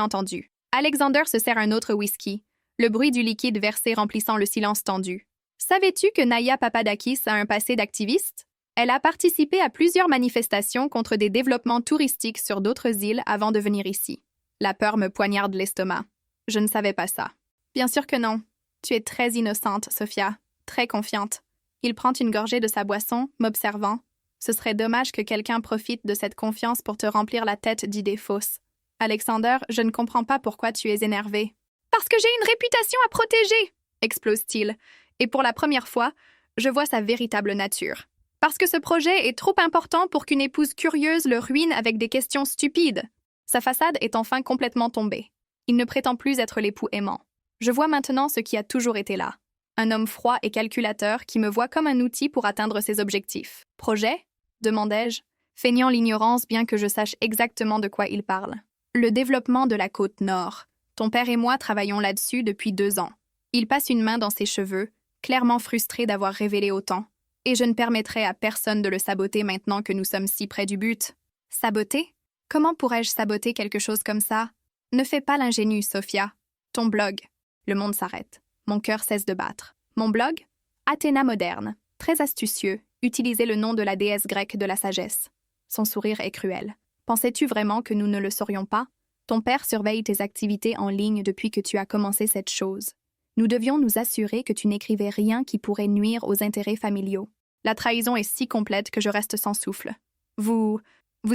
entendu. Alexander se sert un autre whisky, le bruit du liquide versé remplissant le silence tendu. Savais-tu que Naya Papadakis a un passé d'activiste? Elle a participé à plusieurs manifestations contre des développements touristiques sur d'autres îles avant de venir ici. La peur me poignarde l'estomac. Je ne savais pas ça. Bien sûr que non. Tu es très innocente, Sophia. Très confiante. Il prend une gorgée de sa boisson, m'observant. Ce serait dommage que quelqu'un profite de cette confiance pour te remplir la tête d'idées fausses. Alexander, je ne comprends pas pourquoi tu es énervé. Parce que j'ai une réputation à protéger, explose-t-il. Et pour la première fois, je vois sa véritable nature. Parce que ce projet est trop important pour qu'une épouse curieuse le ruine avec des questions stupides. Sa façade est enfin complètement tombée. Il ne prétend plus être l'époux aimant. Je vois maintenant ce qui a toujours été là. Un homme froid et calculateur qui me voit comme un outil pour atteindre ses objectifs. « Projet » demandai-je, feignant l'ignorance bien que je sache exactement de quoi il parle. « Le développement de la côte nord. Ton père et moi travaillons là-dessus depuis 2 ans. » Il passe une main dans ses cheveux, clairement frustrée d'avoir révélé autant. Et je ne permettrai à personne de le saboter maintenant que nous sommes si près du but. Saboter? Comment pourrais-je saboter quelque chose comme ça? Ne fais pas l'ingénue, Sophia. Ton blog. Le monde s'arrête. Mon cœur cesse de battre. Mon blog? Athéna moderne. Très astucieux. Utilisez le nom de la déesse grecque de la sagesse. Son sourire est cruel. Pensais-tu vraiment que nous ne le saurions pas? Ton père surveille tes activités en ligne depuis que tu as commencé cette chose. Nous devions nous assurer que tu n'écrivais rien qui pourrait nuire aux intérêts familiaux. La trahison est si complète que je reste sans souffle. Vous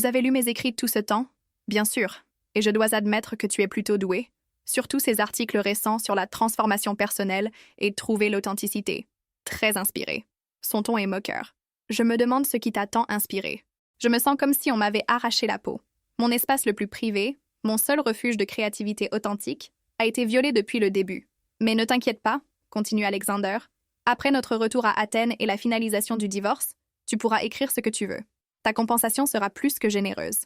avez lu mes écrits tout ce temps? Bien sûr. Et je dois admettre que tu es plutôt doué. Surtout ces articles récents sur la transformation personnelle et trouver l'authenticité. Très inspiré. Son ton est moqueur. Je me demande ce qui t'a tant inspiré. Je me sens comme si on m'avait arraché la peau. Mon espace le plus privé, mon seul refuge de créativité authentique, a été violé depuis le début. Mais ne t'inquiète pas, continue Alexander. Après notre retour à Athènes et la finalisation du divorce, tu pourras écrire ce que tu veux. Ta compensation sera plus que généreuse.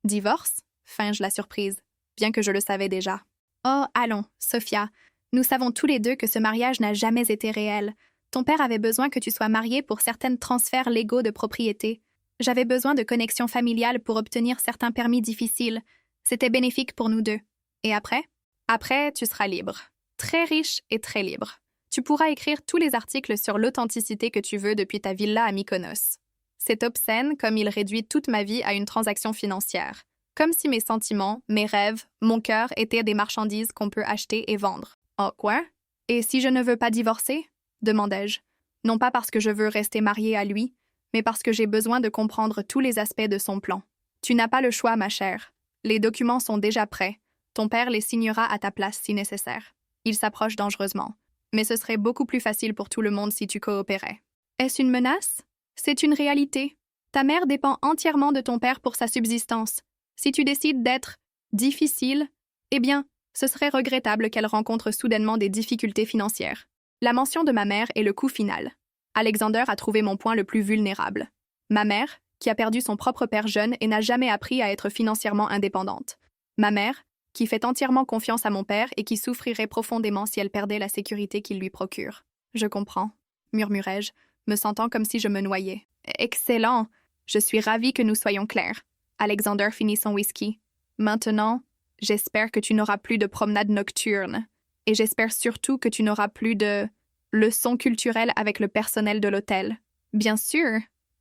Divorce? Fais-je la surprise, bien que je le savais déjà. Oh, allons, Sophia. Nous savons tous les deux que ce mariage n'a jamais été réel. Ton père avait besoin que tu sois mariée pour certains transferts légaux de propriété. J'avais besoin de connexions familiales pour obtenir certains permis difficiles. C'était bénéfique pour nous deux. Et après? Après, tu seras libre. Très riche et très libre. Tu pourras écrire tous les articles sur l'authenticité que tu veux depuis ta villa à Mykonos. C'est obscène comme il réduit toute ma vie à une transaction financière. Comme si mes sentiments, mes rêves, mon cœur étaient des marchandises qu'on peut acheter et vendre. Oh, quoi? Et si je ne veux pas divorcer? Demandai-je. Non pas parce que je veux rester mariée à lui, mais parce que j'ai besoin de comprendre tous les aspects de son plan. Tu n'as pas le choix, ma chère. Les documents sont déjà prêts. Ton père les signera à ta place si nécessaire. Il s'approche dangereusement. Mais ce serait beaucoup plus facile pour tout le monde si tu coopérais. Est-ce une menace? C'est une réalité. Ta mère dépend entièrement de ton père pour sa subsistance. Si tu décides d'être difficile, eh bien, ce serait regrettable qu'elle rencontre soudainement des difficultés financières. La mention de ma mère est le coup final. Alexander a trouvé mon point le plus vulnérable. Ma mère, qui a perdu son propre père jeune et n'a jamais appris à être financièrement indépendante. Ma mère, qui fait entièrement confiance à mon père et qui souffrirait profondément si elle perdait la sécurité qu'il lui procure. Je comprends, murmurai-je, me sentant comme si je me noyais. Excellent! Je suis ravie que nous soyons clairs. Alexander finit son whisky. Maintenant, j'espère que tu n'auras plus de promenades nocturnes. Et j'espère surtout que tu n'auras plus de leçons culturelles avec le personnel de l'hôtel. Bien sûr,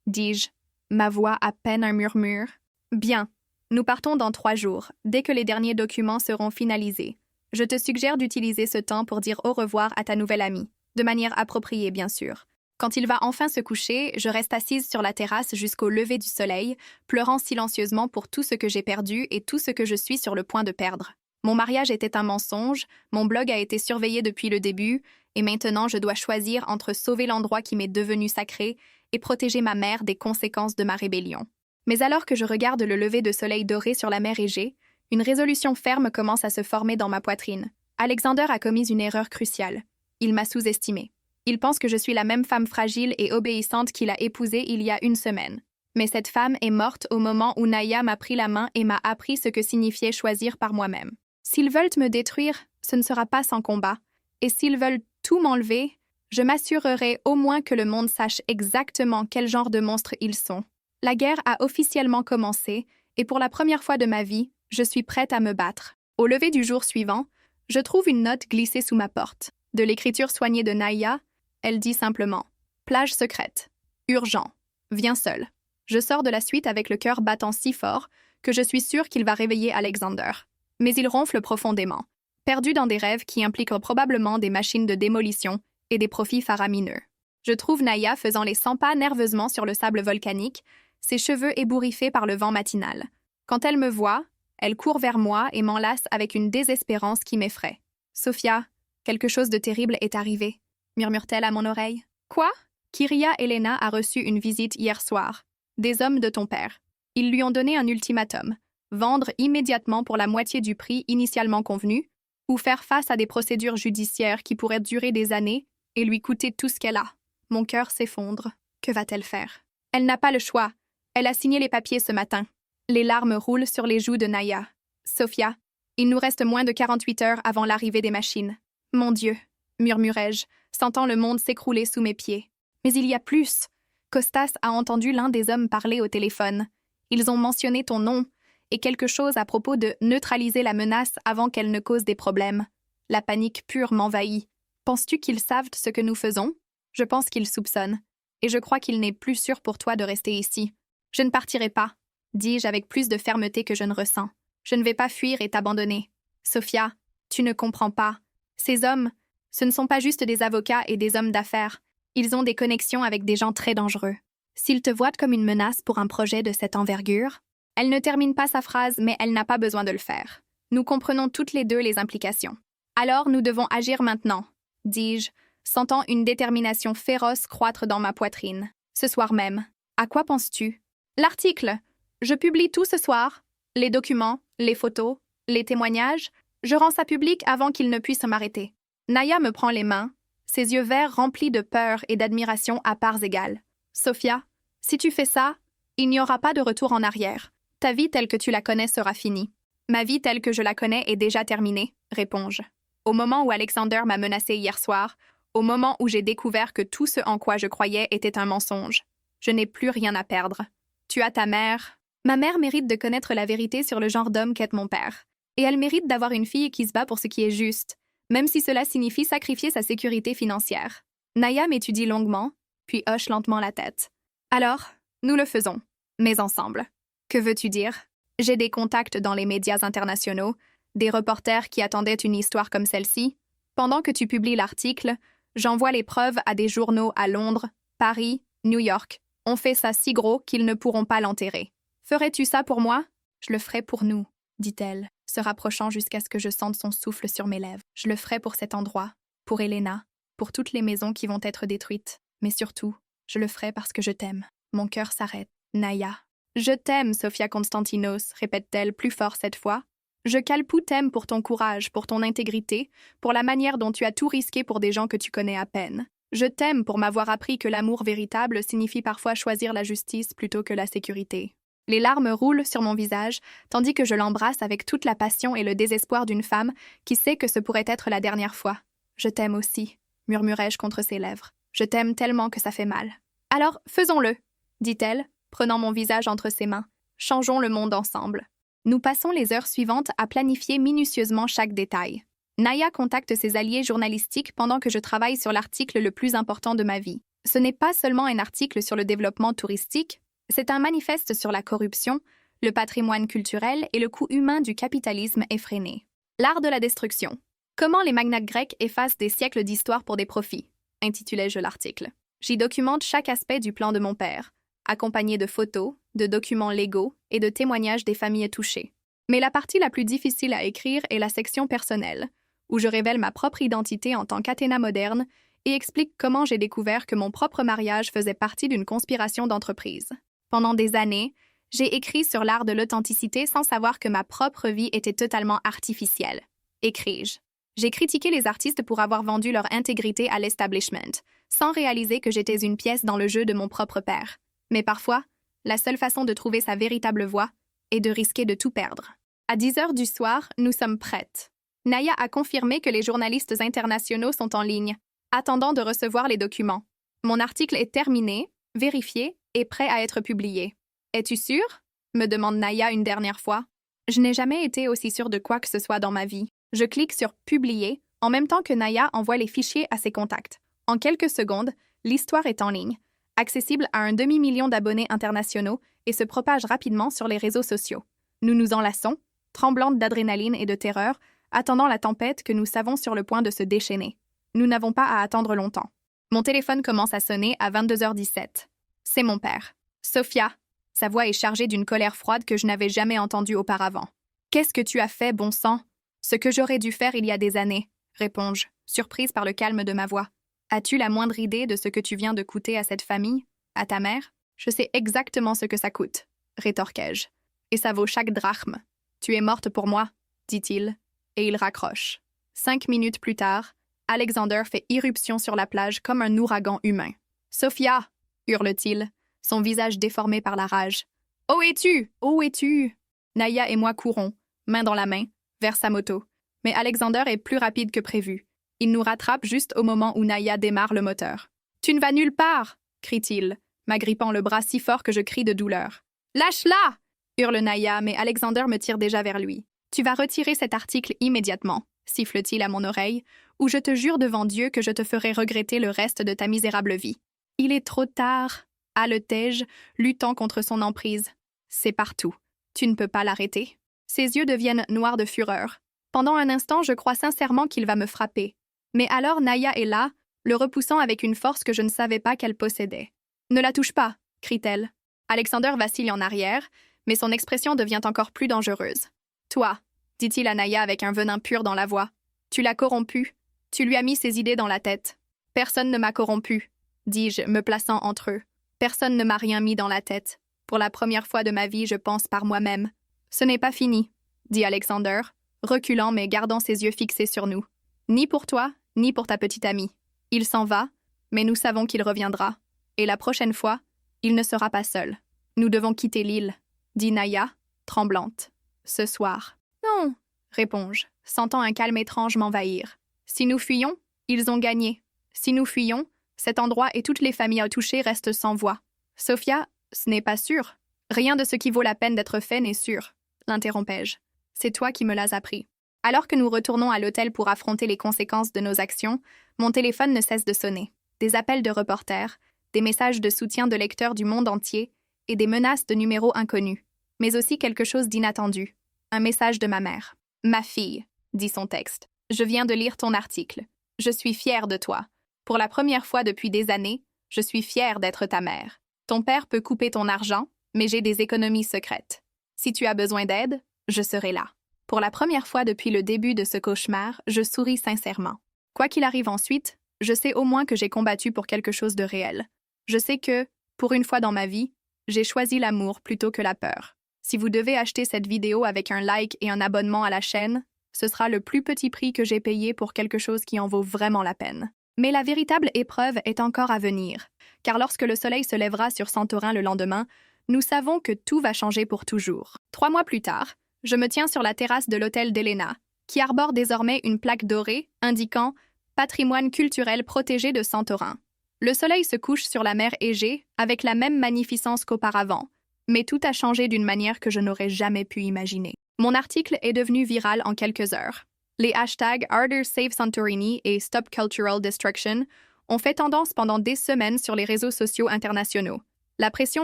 dis-je, ma voix à peine un murmure. Bien, nous partons dans 3 jours, dès que les derniers documents seront finalisés. Je te suggère d'utiliser ce temps pour dire au revoir à ta nouvelle amie, de manière appropriée, bien sûr. Quand il va enfin se coucher, je reste assise sur la terrasse jusqu'au lever du soleil, pleurant silencieusement pour tout ce que j'ai perdu et tout ce que je suis sur le point de perdre. Mon mariage était un mensonge, mon blog a été surveillé depuis le début, et maintenant je dois choisir entre sauver l'endroit qui m'est devenu sacré et protéger ma mère des conséquences de ma rébellion. Mais alors que je regarde le lever de soleil doré sur la mer Égée, une résolution ferme commence à se former dans ma poitrine. Alexander a commis une erreur cruciale. Il m'a sous-estimée. Il pense que je suis la même femme fragile et obéissante qu'il a épousée il y a 1 semaine. Mais cette femme est morte au moment où Naya m'a pris la main et m'a appris ce que signifiait choisir par moi-même. S'ils veulent me détruire, ce ne sera pas sans combat. Et s'ils veulent tout m'enlever, je m'assurerai au moins que le monde sache exactement quel genre de monstres ils sont. La guerre a officiellement commencé, et pour la première fois de ma vie, je suis prête à me battre. Au lever du jour suivant, je trouve une note glissée sous ma porte. De l'écriture soignée de Naya, elle dit simplement « Plage secrète. Urgent. Viens seul. » Je sors de la suite avec le cœur battant si fort que je suis sûre qu'il va réveiller Alexander. Mais il ronfle profondément, perdu dans des rêves qui impliquent probablement des machines de démolition et des profits faramineux. Je trouve Naya faisant les 100 pas nerveusement sur le sable volcanique, ses cheveux ébouriffés par le vent matinal. Quand elle me voit, elle court vers moi et m'enlace avec une désespérance qui m'effraie. « Sophia, quelque chose de terrible est arrivé, » murmure-t-elle à mon oreille. « Quoi? Kyria Elena a reçu une visite hier soir. Des hommes de ton père. Ils lui ont donné un ultimatum. Vendre immédiatement pour la moitié du prix initialement convenu, ou faire face à des procédures judiciaires qui pourraient durer des années et lui coûter tout ce qu'elle a. Mon cœur s'effondre. Que va-t-elle faire? Elle n'a pas le choix. Elle a signé les papiers ce matin. Les larmes roulent sur les joues de Naya. Sophia, il nous reste moins de 48 heures avant l'arrivée des machines. Mon Dieu, murmurai-je, sentant le monde s'écrouler sous mes pieds. Mais il y a plus. Costas a entendu l'un des hommes parler au téléphone. Ils ont mentionné ton nom et quelque chose à propos de neutraliser la menace avant qu'elle ne cause des problèmes. La panique pure m'envahit. Penses-tu qu'ils savent ce que nous faisons? Je pense qu'ils soupçonnent. Et je crois qu'il n'est plus sûr pour toi de rester ici. Je ne partirai pas, dis-je avec plus de fermeté que je ne ressens. Je ne vais pas fuir et t'abandonner. Sophia, tu ne comprends pas. Ces hommes, ce ne sont pas juste des avocats et des hommes d'affaires. Ils ont des connexions avec des gens très dangereux. S'ils te voient comme une menace pour un projet de cette envergure, elle ne termine pas sa phrase, mais elle n'a pas besoin de le faire. Nous comprenons toutes les deux les implications. Alors nous devons agir maintenant, dis-je, sentant une détermination féroce croître dans ma poitrine. Ce soir même. À quoi penses-tu? L'article. Je publie tout ce soir. Les documents, les photos, les témoignages. Je rends ça public avant qu'il ne puisse m'arrêter. Naya me prend les mains, ses yeux verts remplis de peur et d'admiration à parts égales. Sophia, si tu fais ça, il n'y aura pas de retour en arrière. Ta vie telle que tu la connais sera finie. Ma vie telle que je la connais est déjà terminée, réponds-je. Au moment où Alexander m'a menacé hier soir, au moment où j'ai découvert que tout ce en quoi je croyais était un mensonge, je n'ai plus rien à perdre. Tu as ta mère. Ma mère mérite de connaître la vérité sur le genre d'homme qu'est mon père. Et elle mérite d'avoir une fille qui se bat pour ce qui est juste, même si cela signifie sacrifier sa sécurité financière. Naya m'étudie longuement, puis hoche lentement la tête. Alors, nous le faisons, mais ensemble. Que veux-tu dire? J'ai des contacts dans les médias internationaux, des reporters qui attendaient une histoire comme celle-ci. Pendant que tu publies l'article, j'envoie les preuves à des journaux à Londres, Paris, New York. On fait ça si gros qu'ils ne pourront pas l'enterrer. Ferais-tu ça pour moi? Je le ferai pour nous, dit-elle, se rapprochant jusqu'à ce que je sente son souffle sur mes lèvres. Je le ferai pour cet endroit, pour Elena, pour toutes les maisons qui vont être détruites. Mais surtout, je le ferai parce que je t'aime. Mon cœur s'arrête. Naya. Je t'aime, Sofia Konstantinos, répète-t-elle plus fort cette fois. Je Kalpou t'aime pour ton courage, pour ton intégrité, pour la manière dont tu as tout risqué pour des gens que tu connais à peine. Je t'aime pour m'avoir appris que l'amour véritable signifie parfois choisir la justice plutôt que la sécurité. Les larmes roulent sur mon visage, tandis que je l'embrasse avec toute la passion et le désespoir d'une femme qui sait que ce pourrait être la dernière fois. Je t'aime aussi, murmurai-je contre ses lèvres. Je t'aime tellement que ça fait mal. Alors, faisons-le, dit-elle, prenant mon visage entre ses mains. Changeons le monde ensemble. Nous passons les heures suivantes à planifier minutieusement chaque détail. Naya contacte ses alliés journalistiques pendant que je travaille sur l'article le plus important de ma vie. Ce n'est pas seulement un article sur le développement touristique, c'est un manifeste sur la corruption, le patrimoine culturel et le coût humain du capitalisme effréné. L'art de la destruction. Comment les magnates grecs effacent des siècles d'histoire pour des profits, intitulai-je l'article. J'y documente chaque aspect du plan de mon père, accompagné de photos, de documents légaux et de témoignages des familles touchées. Mais la partie la plus difficile à écrire est la section personnelle, où je révèle ma propre identité en tant qu'Athéna moderne et explique comment j'ai découvert que mon propre mariage faisait partie d'une conspiration d'entreprise. Pendant des années, j'ai écrit sur l'art de l'authenticité sans savoir que ma propre vie était totalement artificielle. Écris-je. J'ai critiqué les artistes pour avoir vendu leur intégrité à l'establishment, sans réaliser que j'étais une pièce dans le jeu de mon propre père. Mais parfois, la seule façon de trouver sa véritable voie est de risquer de tout perdre. À 10 heures du soir, nous sommes prêtes. Naya a confirmé que les journalistes internationaux sont en ligne, attendant de recevoir les documents. Mon article est terminé, vérifié et prêt à être publié. Es-tu sûre? Me demande Naya une dernière fois. Je n'ai jamais été aussi sûre de quoi que ce soit dans ma vie. Je clique sur « Publier » en même temps que Naya envoie les fichiers à ses contacts. En quelques secondes, l'histoire est en ligne, accessible à un demi-million d'abonnés internationaux et se propage rapidement sur les réseaux sociaux. Nous nous enlaçons, tremblantes d'adrénaline et de terreur, attendant la tempête que nous savons sur le point de se déchaîner. Nous n'avons pas à attendre longtemps. Mon téléphone commence à sonner à 22h17. C'est mon père. Sophia. Sa voix est chargée d'une colère froide que je n'avais jamais entendue auparavant. Qu'est-ce que tu as fait, bon sang? Ce que j'aurais dû faire il y a des années, réponds-je, surprise par le calme de ma voix. As-tu la moindre idée de ce que tu viens de coûter à cette famille, à ta mère? Je sais exactement ce que ça coûte, rétorquai-je. Et ça vaut chaque drachme. Tu es morte pour moi, dit-il, et il raccroche. 5 minutes plus tard, Alexander fait irruption sur la plage comme un ouragan humain. « Sophia !» hurle-t-il, son visage déformé par la rage. « Où es-tu? Où es-tu » Naya et moi courons, main dans la main, vers sa moto. Mais Alexander est plus rapide que prévu. Il nous rattrape juste au moment où Naya démarre le moteur. « Tu ne vas nulle part !» crie-t-il, m'agrippant le bras si fort que je crie de douleur. « Lâche-la !» hurle Naya, mais Alexander me tire déjà vers lui. « Tu vas retirer cet article immédiatement !» siffle-t-il à mon oreille, « ou je te jure devant Dieu que je te ferai regretter le reste de ta misérable vie. » Il est trop tard, haletai-je, luttant contre son emprise. C'est partout. Tu ne peux pas l'arrêter. Ses yeux deviennent noirs de fureur. Pendant un instant, je crois sincèrement qu'il va me frapper. Mais alors Naya est là, le repoussant avec une force que je ne savais pas qu'elle possédait. « Ne la touche pas !» crie-t-elle. Alexander vacille en arrière, mais son expression devient encore plus dangereuse. « Toi !» dit-il à Naya avec un venin pur dans la voix. « Tu l'as corrompu. Tu lui as mis ses idées dans la tête. »« Personne ne m'a corrompu, » dis-je, me plaçant entre eux. « Personne ne m'a rien mis dans la tête. Pour la première fois de ma vie, je pense par moi-même. »« Ce n'est pas fini, » dit Alexander, reculant mais gardant ses yeux fixés sur nous. « Ni pour toi, ni pour ta petite amie. Il s'en va, mais nous savons qu'il reviendra. Et la prochaine fois, il ne sera pas seul. Nous devons quitter l'île, » dit Naya, tremblante. « Ce soir. »« Non, » réponds-je, sentant un calme étrange m'envahir. « Si nous fuyons, ils ont gagné. Si nous fuyons, cet endroit et toutes les familles touchées restent sans voix. »« Sophia, ce n'est pas sûr. Rien de ce qui vaut la peine d'être fait n'est sûr, » l'interrompais-je. « C'est toi qui me l'as appris. » Alors que nous retournons à l'hôtel pour affronter les conséquences de nos actions, mon téléphone ne cesse de sonner. Des appels de reporters, des messages de soutien de lecteurs du monde entier et des menaces de numéros inconnus. Mais aussi quelque chose d'inattendu. Un message de ma mère. « Ma fille, » dit son texte. « Je viens de lire ton article. Je suis fière de toi. Pour la première fois depuis des années, je suis fière d'être ta mère. Ton père peut couper ton argent, mais j'ai des économies secrètes. Si tu as besoin d'aide, je serai là. » Pour la première fois depuis le début de ce cauchemar, je souris sincèrement. Quoi qu'il arrive ensuite, je sais au moins que j'ai combattu pour quelque chose de réel. Je sais que, pour une fois dans ma vie, j'ai choisi l'amour plutôt que la peur. Si vous devez acheter cette vidéo avec un like et un abonnement à la chaîne, ce sera le plus petit prix que j'ai payé pour quelque chose qui en vaut vraiment la peine. Mais la véritable épreuve est encore à venir, car lorsque le soleil se lèvera sur Santorin le lendemain, nous savons que tout va changer pour toujours. 3 mois plus tard, je me tiens sur la terrasse de l'hôtel d'Elena, qui arbore désormais une plaque dorée indiquant « Patrimoine culturel protégé de Santorin ». Le soleil se couche sur la mer Égée avec la même magnificence qu'auparavant, mais tout a changé d'une manière que je n'aurais jamais pu imaginer. Mon article est devenu viral en quelques heures. Les hashtags Harder Save Santorini et Stop Cultural Destruction ont fait tendance pendant des semaines sur les réseaux sociaux internationaux. La pression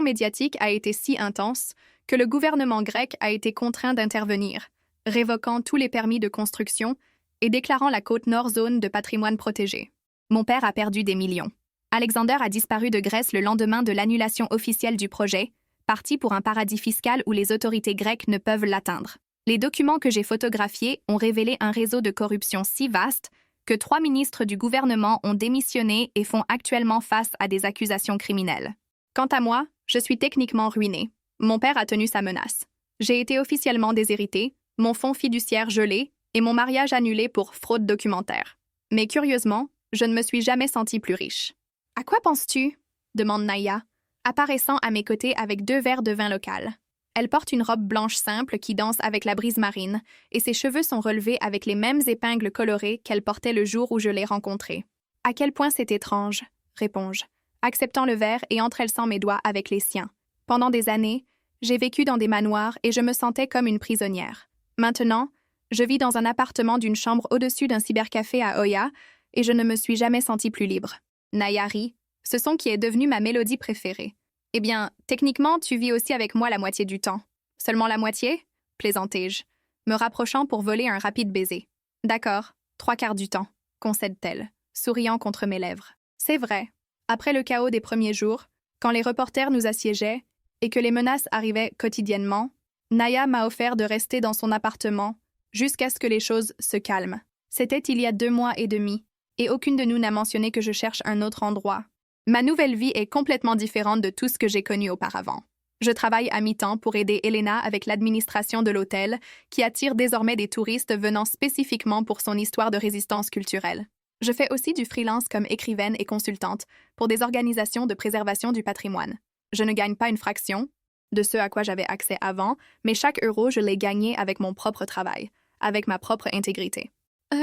médiatique a été si intense que le gouvernement grec a été contraint d'intervenir, révoquant tous les permis de construction et déclarant la côte nord zone de patrimoine protégé. Mon père a perdu des millions. Alexander a disparu de Grèce le lendemain de l'annulation officielle du projet, parti pour un paradis fiscal où les autorités grecques ne peuvent l'atteindre. Les documents que j'ai photographiés ont révélé un réseau de corruption si vaste que 3 ministres du gouvernement ont démissionné et font actuellement face à des accusations criminelles. Quant à moi, je suis techniquement ruinée. Mon père a tenu sa menace. J'ai été officiellement déshéritée, mon fonds fiduciaire gelé et mon mariage annulé pour fraude documentaire. Mais curieusement, je ne me suis jamais sentie plus riche. « À quoi penses-tu » demande Naya, apparaissant à mes côtés avec 2 verres de vin local. Elle porte une robe blanche simple qui danse avec la brise marine et ses cheveux sont relevés avec les mêmes épingles colorées qu'elle portait le jour où je l'ai rencontrée. « À quel point c'est étrange » réponds-je, acceptant le verre et entrelaçant mes doigts avec les siens. Pendant des années, j'ai vécu dans des manoirs et je me sentais comme une prisonnière. Maintenant, je vis dans un appartement d'une chambre au-dessus d'un cybercafé à Oya et je ne me suis jamais sentie plus libre. Naya rit, ce son qui est devenu ma mélodie préférée. Eh bien, techniquement, tu vis aussi avec moi la moitié du temps. Seulement la moitié ? Plaisantai-je, me rapprochant pour voler un rapide baiser. D'accord, 3/4 du temps, concède-t-elle, souriant contre mes lèvres. C'est vrai. Après le chaos des premiers jours, quand les reporters nous assiégeaient et que les menaces arrivaient quotidiennement, Naya m'a offert de rester dans son appartement jusqu'à ce que les choses se calment. C'était il y a 2 mois et demi, et aucune de nous n'a mentionné que je cherche un autre endroit. Ma nouvelle vie est complètement différente de tout ce que j'ai connu auparavant. Je travaille à mi-temps pour aider Elena avec l'administration de l'hôtel, qui attire désormais des touristes venant spécifiquement pour son histoire de résistance culturelle. Je fais aussi du freelance comme écrivaine et consultante pour des organisations de préservation du patrimoine. Je ne gagne pas une fraction de ce à quoi j'avais accès avant, mais chaque euro, je l'ai gagné avec mon propre travail, avec ma propre intégrité.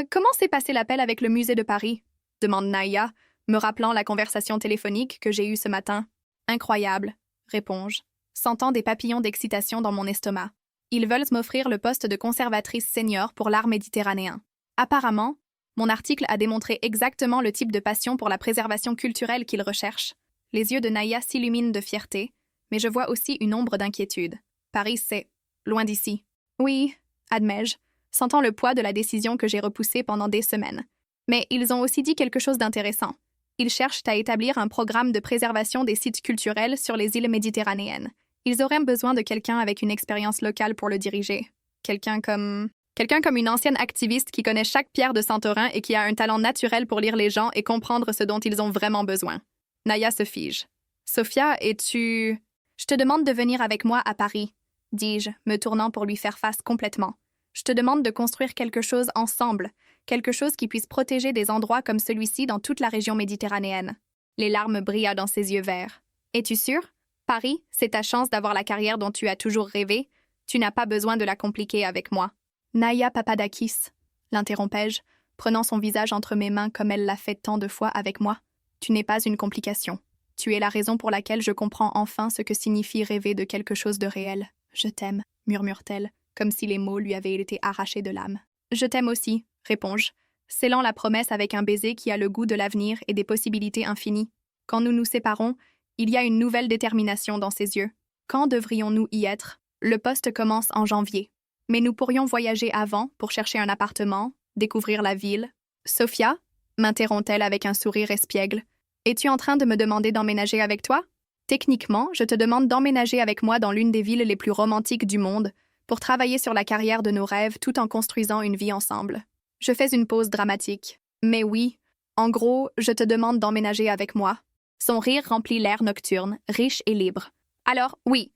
Comment s'est passé l'appel avec le musée de Paris? Demande Naya, me rappelant la conversation téléphonique que j'ai eue ce matin. Incroyable, réponds-je, sentant des papillons d'excitation dans mon estomac. Ils veulent m'offrir le poste de conservatrice senior pour l'art méditerranéen. Apparemment, mon article a démontré exactement le type de passion pour la préservation culturelle qu'ils recherchent. Les yeux de Naya s'illuminent de fierté, mais je vois aussi une ombre d'inquiétude. Paris, c'est loin d'ici. Oui, admets-je, sentant le poids de la décision que j'ai repoussée pendant des semaines. Mais ils ont aussi dit quelque chose d'intéressant. Ils cherchent à établir un programme de préservation des sites culturels sur les îles méditerranéennes. Ils auraient besoin de quelqu'un avec une expérience locale pour le diriger. Quelqu'un comme une ancienne activiste qui connaît chaque pierre de Santorin et qui a un talent naturel pour lire les gens et comprendre ce dont ils ont vraiment besoin. Naya se fige. Sophia, es-tu... Je te demande de venir avec moi à Paris, dis-je, me tournant pour lui faire face complètement. Je te demande de construire quelque chose ensemble, quelque chose qui puisse protéger des endroits comme celui-ci dans toute la région méditerranéenne. Les larmes brillent dans ses yeux verts. Es-tu sûr? Paris, c'est ta chance d'avoir la carrière dont tu as toujours rêvé. Tu n'as pas besoin de la compliquer avec moi. Naya Papadakis, l'interrompais-je, prenant son visage entre mes mains comme elle l'a fait tant de fois avec moi. Tu n'es pas une complication. Tu es la raison pour laquelle je comprends enfin ce que signifie rêver de quelque chose de réel. Je t'aime, murmure-t-elle, comme si les mots lui avaient été arrachés de l'âme. Je t'aime aussi, réponds-je, scellant la promesse avec un baiser qui a le goût de l'avenir et des possibilités infinies. Quand nous nous séparons, il y a une nouvelle détermination dans ses yeux. Quand devrions-nous y être? Le poste commence en janvier. Mais nous pourrions voyager avant pour chercher un appartement, découvrir la ville. Sophia, m'interrompt-elle avec un sourire espiègle, es-tu en train de me demander d'emménager avec toi? Techniquement, je te demande d'emménager avec moi dans l'une des villes les plus romantiques du monde pour travailler sur la carrière de nos rêves tout en construisant une vie ensemble. Je fais une pause dramatique. Mais oui, en gros, je te demande d'emménager avec moi. Son rire remplit l'air nocturne, riche et libre. Alors, oui,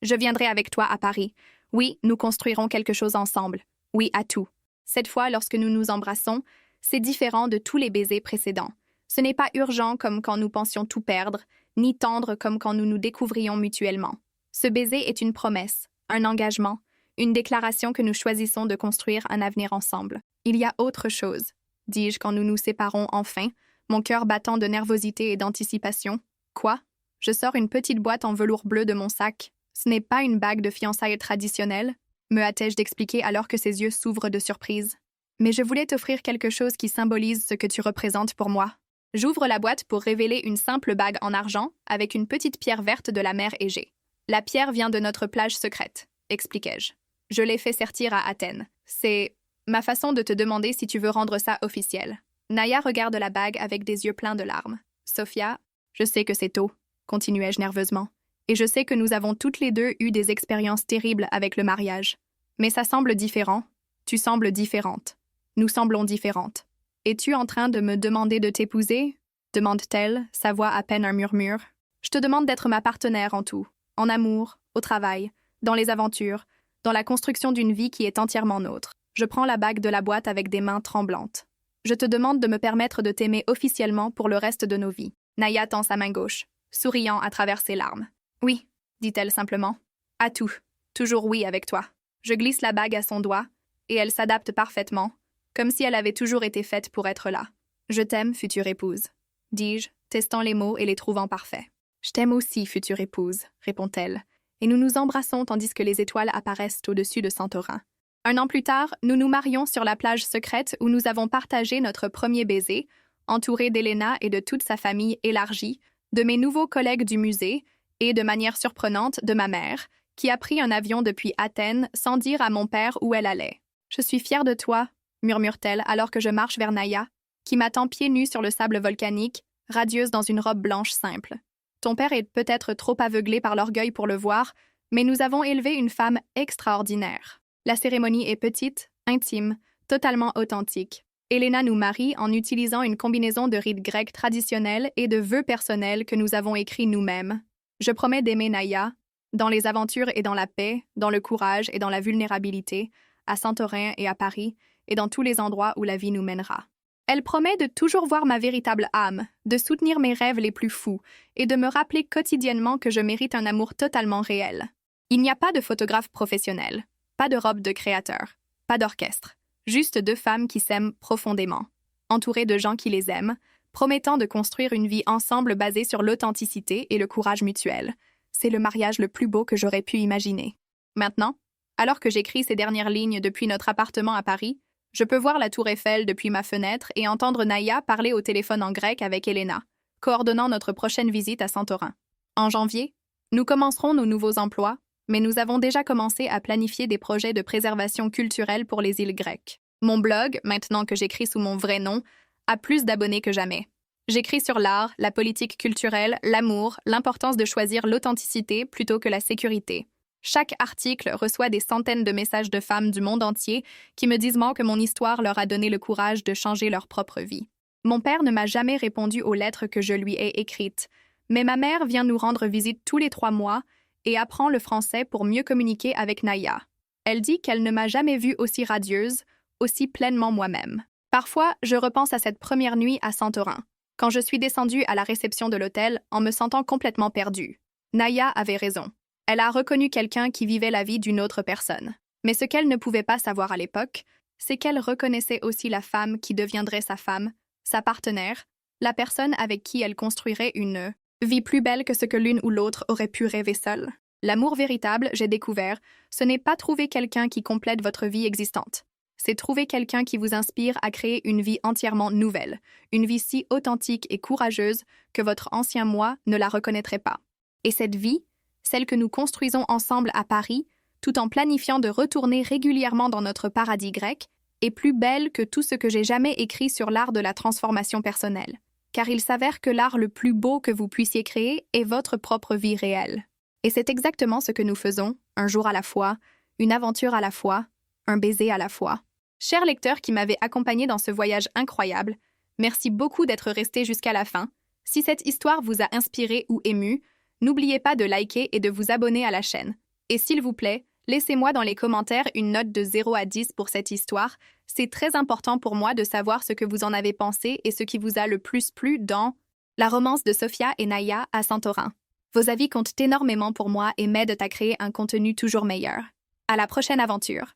je viendrai avec toi à Paris. Oui, nous construirons quelque chose ensemble. Oui à tout. Cette fois, lorsque nous nous embrassons, c'est différent de tous les baisers précédents. Ce n'est pas urgent comme quand nous pensions tout perdre, ni tendre comme quand nous nous découvrions mutuellement. Ce baiser est une promesse, un engagement, une déclaration que nous choisissons de construire un avenir ensemble. Il y a autre chose, dis-je quand nous nous séparons enfin, mon cœur battant de nervosité et d'anticipation. Quoi? Je sors une petite boîte en velours bleu de mon sac. Ce n'est pas une bague de fiançailles traditionnelle, me hâtai-je d'expliquer alors que ses yeux s'ouvrent de surprise. Mais je voulais t'offrir quelque chose qui symbolise ce que tu représentes pour moi. J'ouvre la boîte pour révéler une simple bague en argent avec une petite pierre verte de la mer Égée. La pierre vient de notre plage secrète, expliquai-je. Je l'ai fait sertir à Athènes. C'est ma façon de te demander si tu veux rendre ça officiel. Naya regarde la bague avec des yeux pleins de larmes. Sophia, je sais que c'est tôt, continuai-je nerveusement. Et je sais que nous avons toutes les deux eu des expériences terribles avec le mariage. Mais ça semble différent. Tu sembles différente. Nous semblons différentes. Es-tu en train de me demander de t'épouser? Demande-t-elle, sa voix à peine un murmure. Je te demande d'être ma partenaire en tout, en amour, au travail, dans les aventures, dans la construction d'une vie qui est entièrement nôtre. Je prends la bague de la boîte avec des mains tremblantes. Je te demande de me permettre de t'aimer officiellement pour le reste de nos vies. Naya tend sa main gauche, souriant à travers ses larmes. Oui, dit-elle simplement. À tout. Toujours oui avec toi. Je glisse la bague à son doigt, et elle s'adapte parfaitement, comme si elle avait toujours été faite pour être là. Je t'aime, future épouse, dis-je, testant les mots et les trouvant parfaits. Je t'aime aussi, future épouse, répond-elle, et nous nous embrassons tandis que les étoiles apparaissent au-dessus de Santorin. Un an plus tard, nous nous marions sur la plage secrète où nous avons partagé notre premier baiser, entouré d'Elena et de toute sa famille élargie, de mes nouveaux collègues du musée et, de manière surprenante, de ma mère, qui a pris un avion depuis Athènes sans dire à mon père où elle allait. « Je suis fière de toi », murmure-t-elle alors que je marche vers Naya, qui m'attend pieds nus sur le sable volcanique, radieuse dans une robe blanche simple. Ton père est peut-être trop aveuglé par l'orgueil pour le voir, mais nous avons élevé une femme extraordinaire. La cérémonie est petite, intime, totalement authentique. Elena nous marie en utilisant une combinaison de rites grecs traditionnels et de vœux personnels que nous avons écrits nous-mêmes. Je promets d'aimer Naya, dans les aventures et dans la paix, dans le courage et dans la vulnérabilité, à Santorin et à Paris, et dans tous les endroits où la vie nous mènera. Elle promet de toujours voir ma véritable âme, de soutenir mes rêves les plus fous, et de me rappeler quotidiennement que je mérite un amour totalement réel. Il n'y a pas de photographe professionnel, pas de robe de créateur, pas d'orchestre. Juste deux femmes qui s'aiment profondément, entourées de gens qui les aiment, promettant de construire une vie ensemble basée sur l'authenticité et le courage mutuel. C'est le mariage le plus beau que j'aurais pu imaginer. Maintenant, alors que j'écris ces dernières lignes depuis notre appartement à Paris, je peux voir la tour Eiffel depuis ma fenêtre et entendre Naya parler au téléphone en grec avec Elena, coordonnant notre prochaine visite à Santorin. En janvier, nous commencerons nos nouveaux emplois, mais nous avons déjà commencé à planifier des projets de préservation culturelle pour les îles grecques. Mon blog, maintenant que j'écris sous mon vrai nom, a plus d'abonnés que jamais. J'écris sur l'art, la politique culturelle, l'amour, l'importance de choisir l'authenticité plutôt que la sécurité. Chaque article reçoit des centaines de messages de femmes du monde entier qui me disent que mon histoire leur a donné le courage de changer leur propre vie. Mon père ne m'a jamais répondu aux lettres que je lui ai écrites, mais ma mère vient nous rendre visite tous les 3 mois et apprend le français pour mieux communiquer avec Naya. Elle dit qu'elle ne m'a jamais vue aussi radieuse, aussi pleinement moi-même. Parfois, je repense à cette première nuit à Santorin, quand je suis descendue à la réception de l'hôtel en me sentant complètement perdue. Naya avait raison. Elle a reconnu quelqu'un qui vivait la vie d'une autre personne. Mais ce qu'elle ne pouvait pas savoir à l'époque, c'est qu'elle reconnaissait aussi la femme qui deviendrait sa femme, sa partenaire, la personne avec qui elle construirait une vie plus belle que ce que l'une ou l'autre aurait pu rêver seule. L'amour véritable, j'ai découvert, ce n'est pas trouver quelqu'un qui complète votre vie existante. C'est trouver quelqu'un qui vous inspire à créer une vie entièrement nouvelle, une vie si authentique et courageuse que votre ancien moi ne la reconnaîtrait pas. Et cette vie, celle que nous construisons ensemble à Paris, tout en planifiant de retourner régulièrement dans notre paradis grec, est plus belle que tout ce que j'ai jamais écrit sur l'art de la transformation personnelle. Car il s'avère que l'art le plus beau que vous puissiez créer est votre propre vie réelle. Et c'est exactement ce que nous faisons, un jour à la fois, une aventure à la fois, un baiser à la fois. Chers lecteurs qui m'avaient accompagné dans ce voyage incroyable, merci beaucoup d'être restés jusqu'à la fin. Si cette histoire vous a inspiré ou ému, n'oubliez pas de liker et de vous abonner à la chaîne. Et s'il vous plaît, laissez-moi dans les commentaires une note de 0 à 10 pour cette histoire. C'est très important pour moi de savoir ce que vous en avez pensé et ce qui vous a le plus plu dans la romance de Sophia et Naya à Santorin. Vos avis comptent énormément pour moi et m'aident à créer un contenu toujours meilleur. À la prochaine aventure!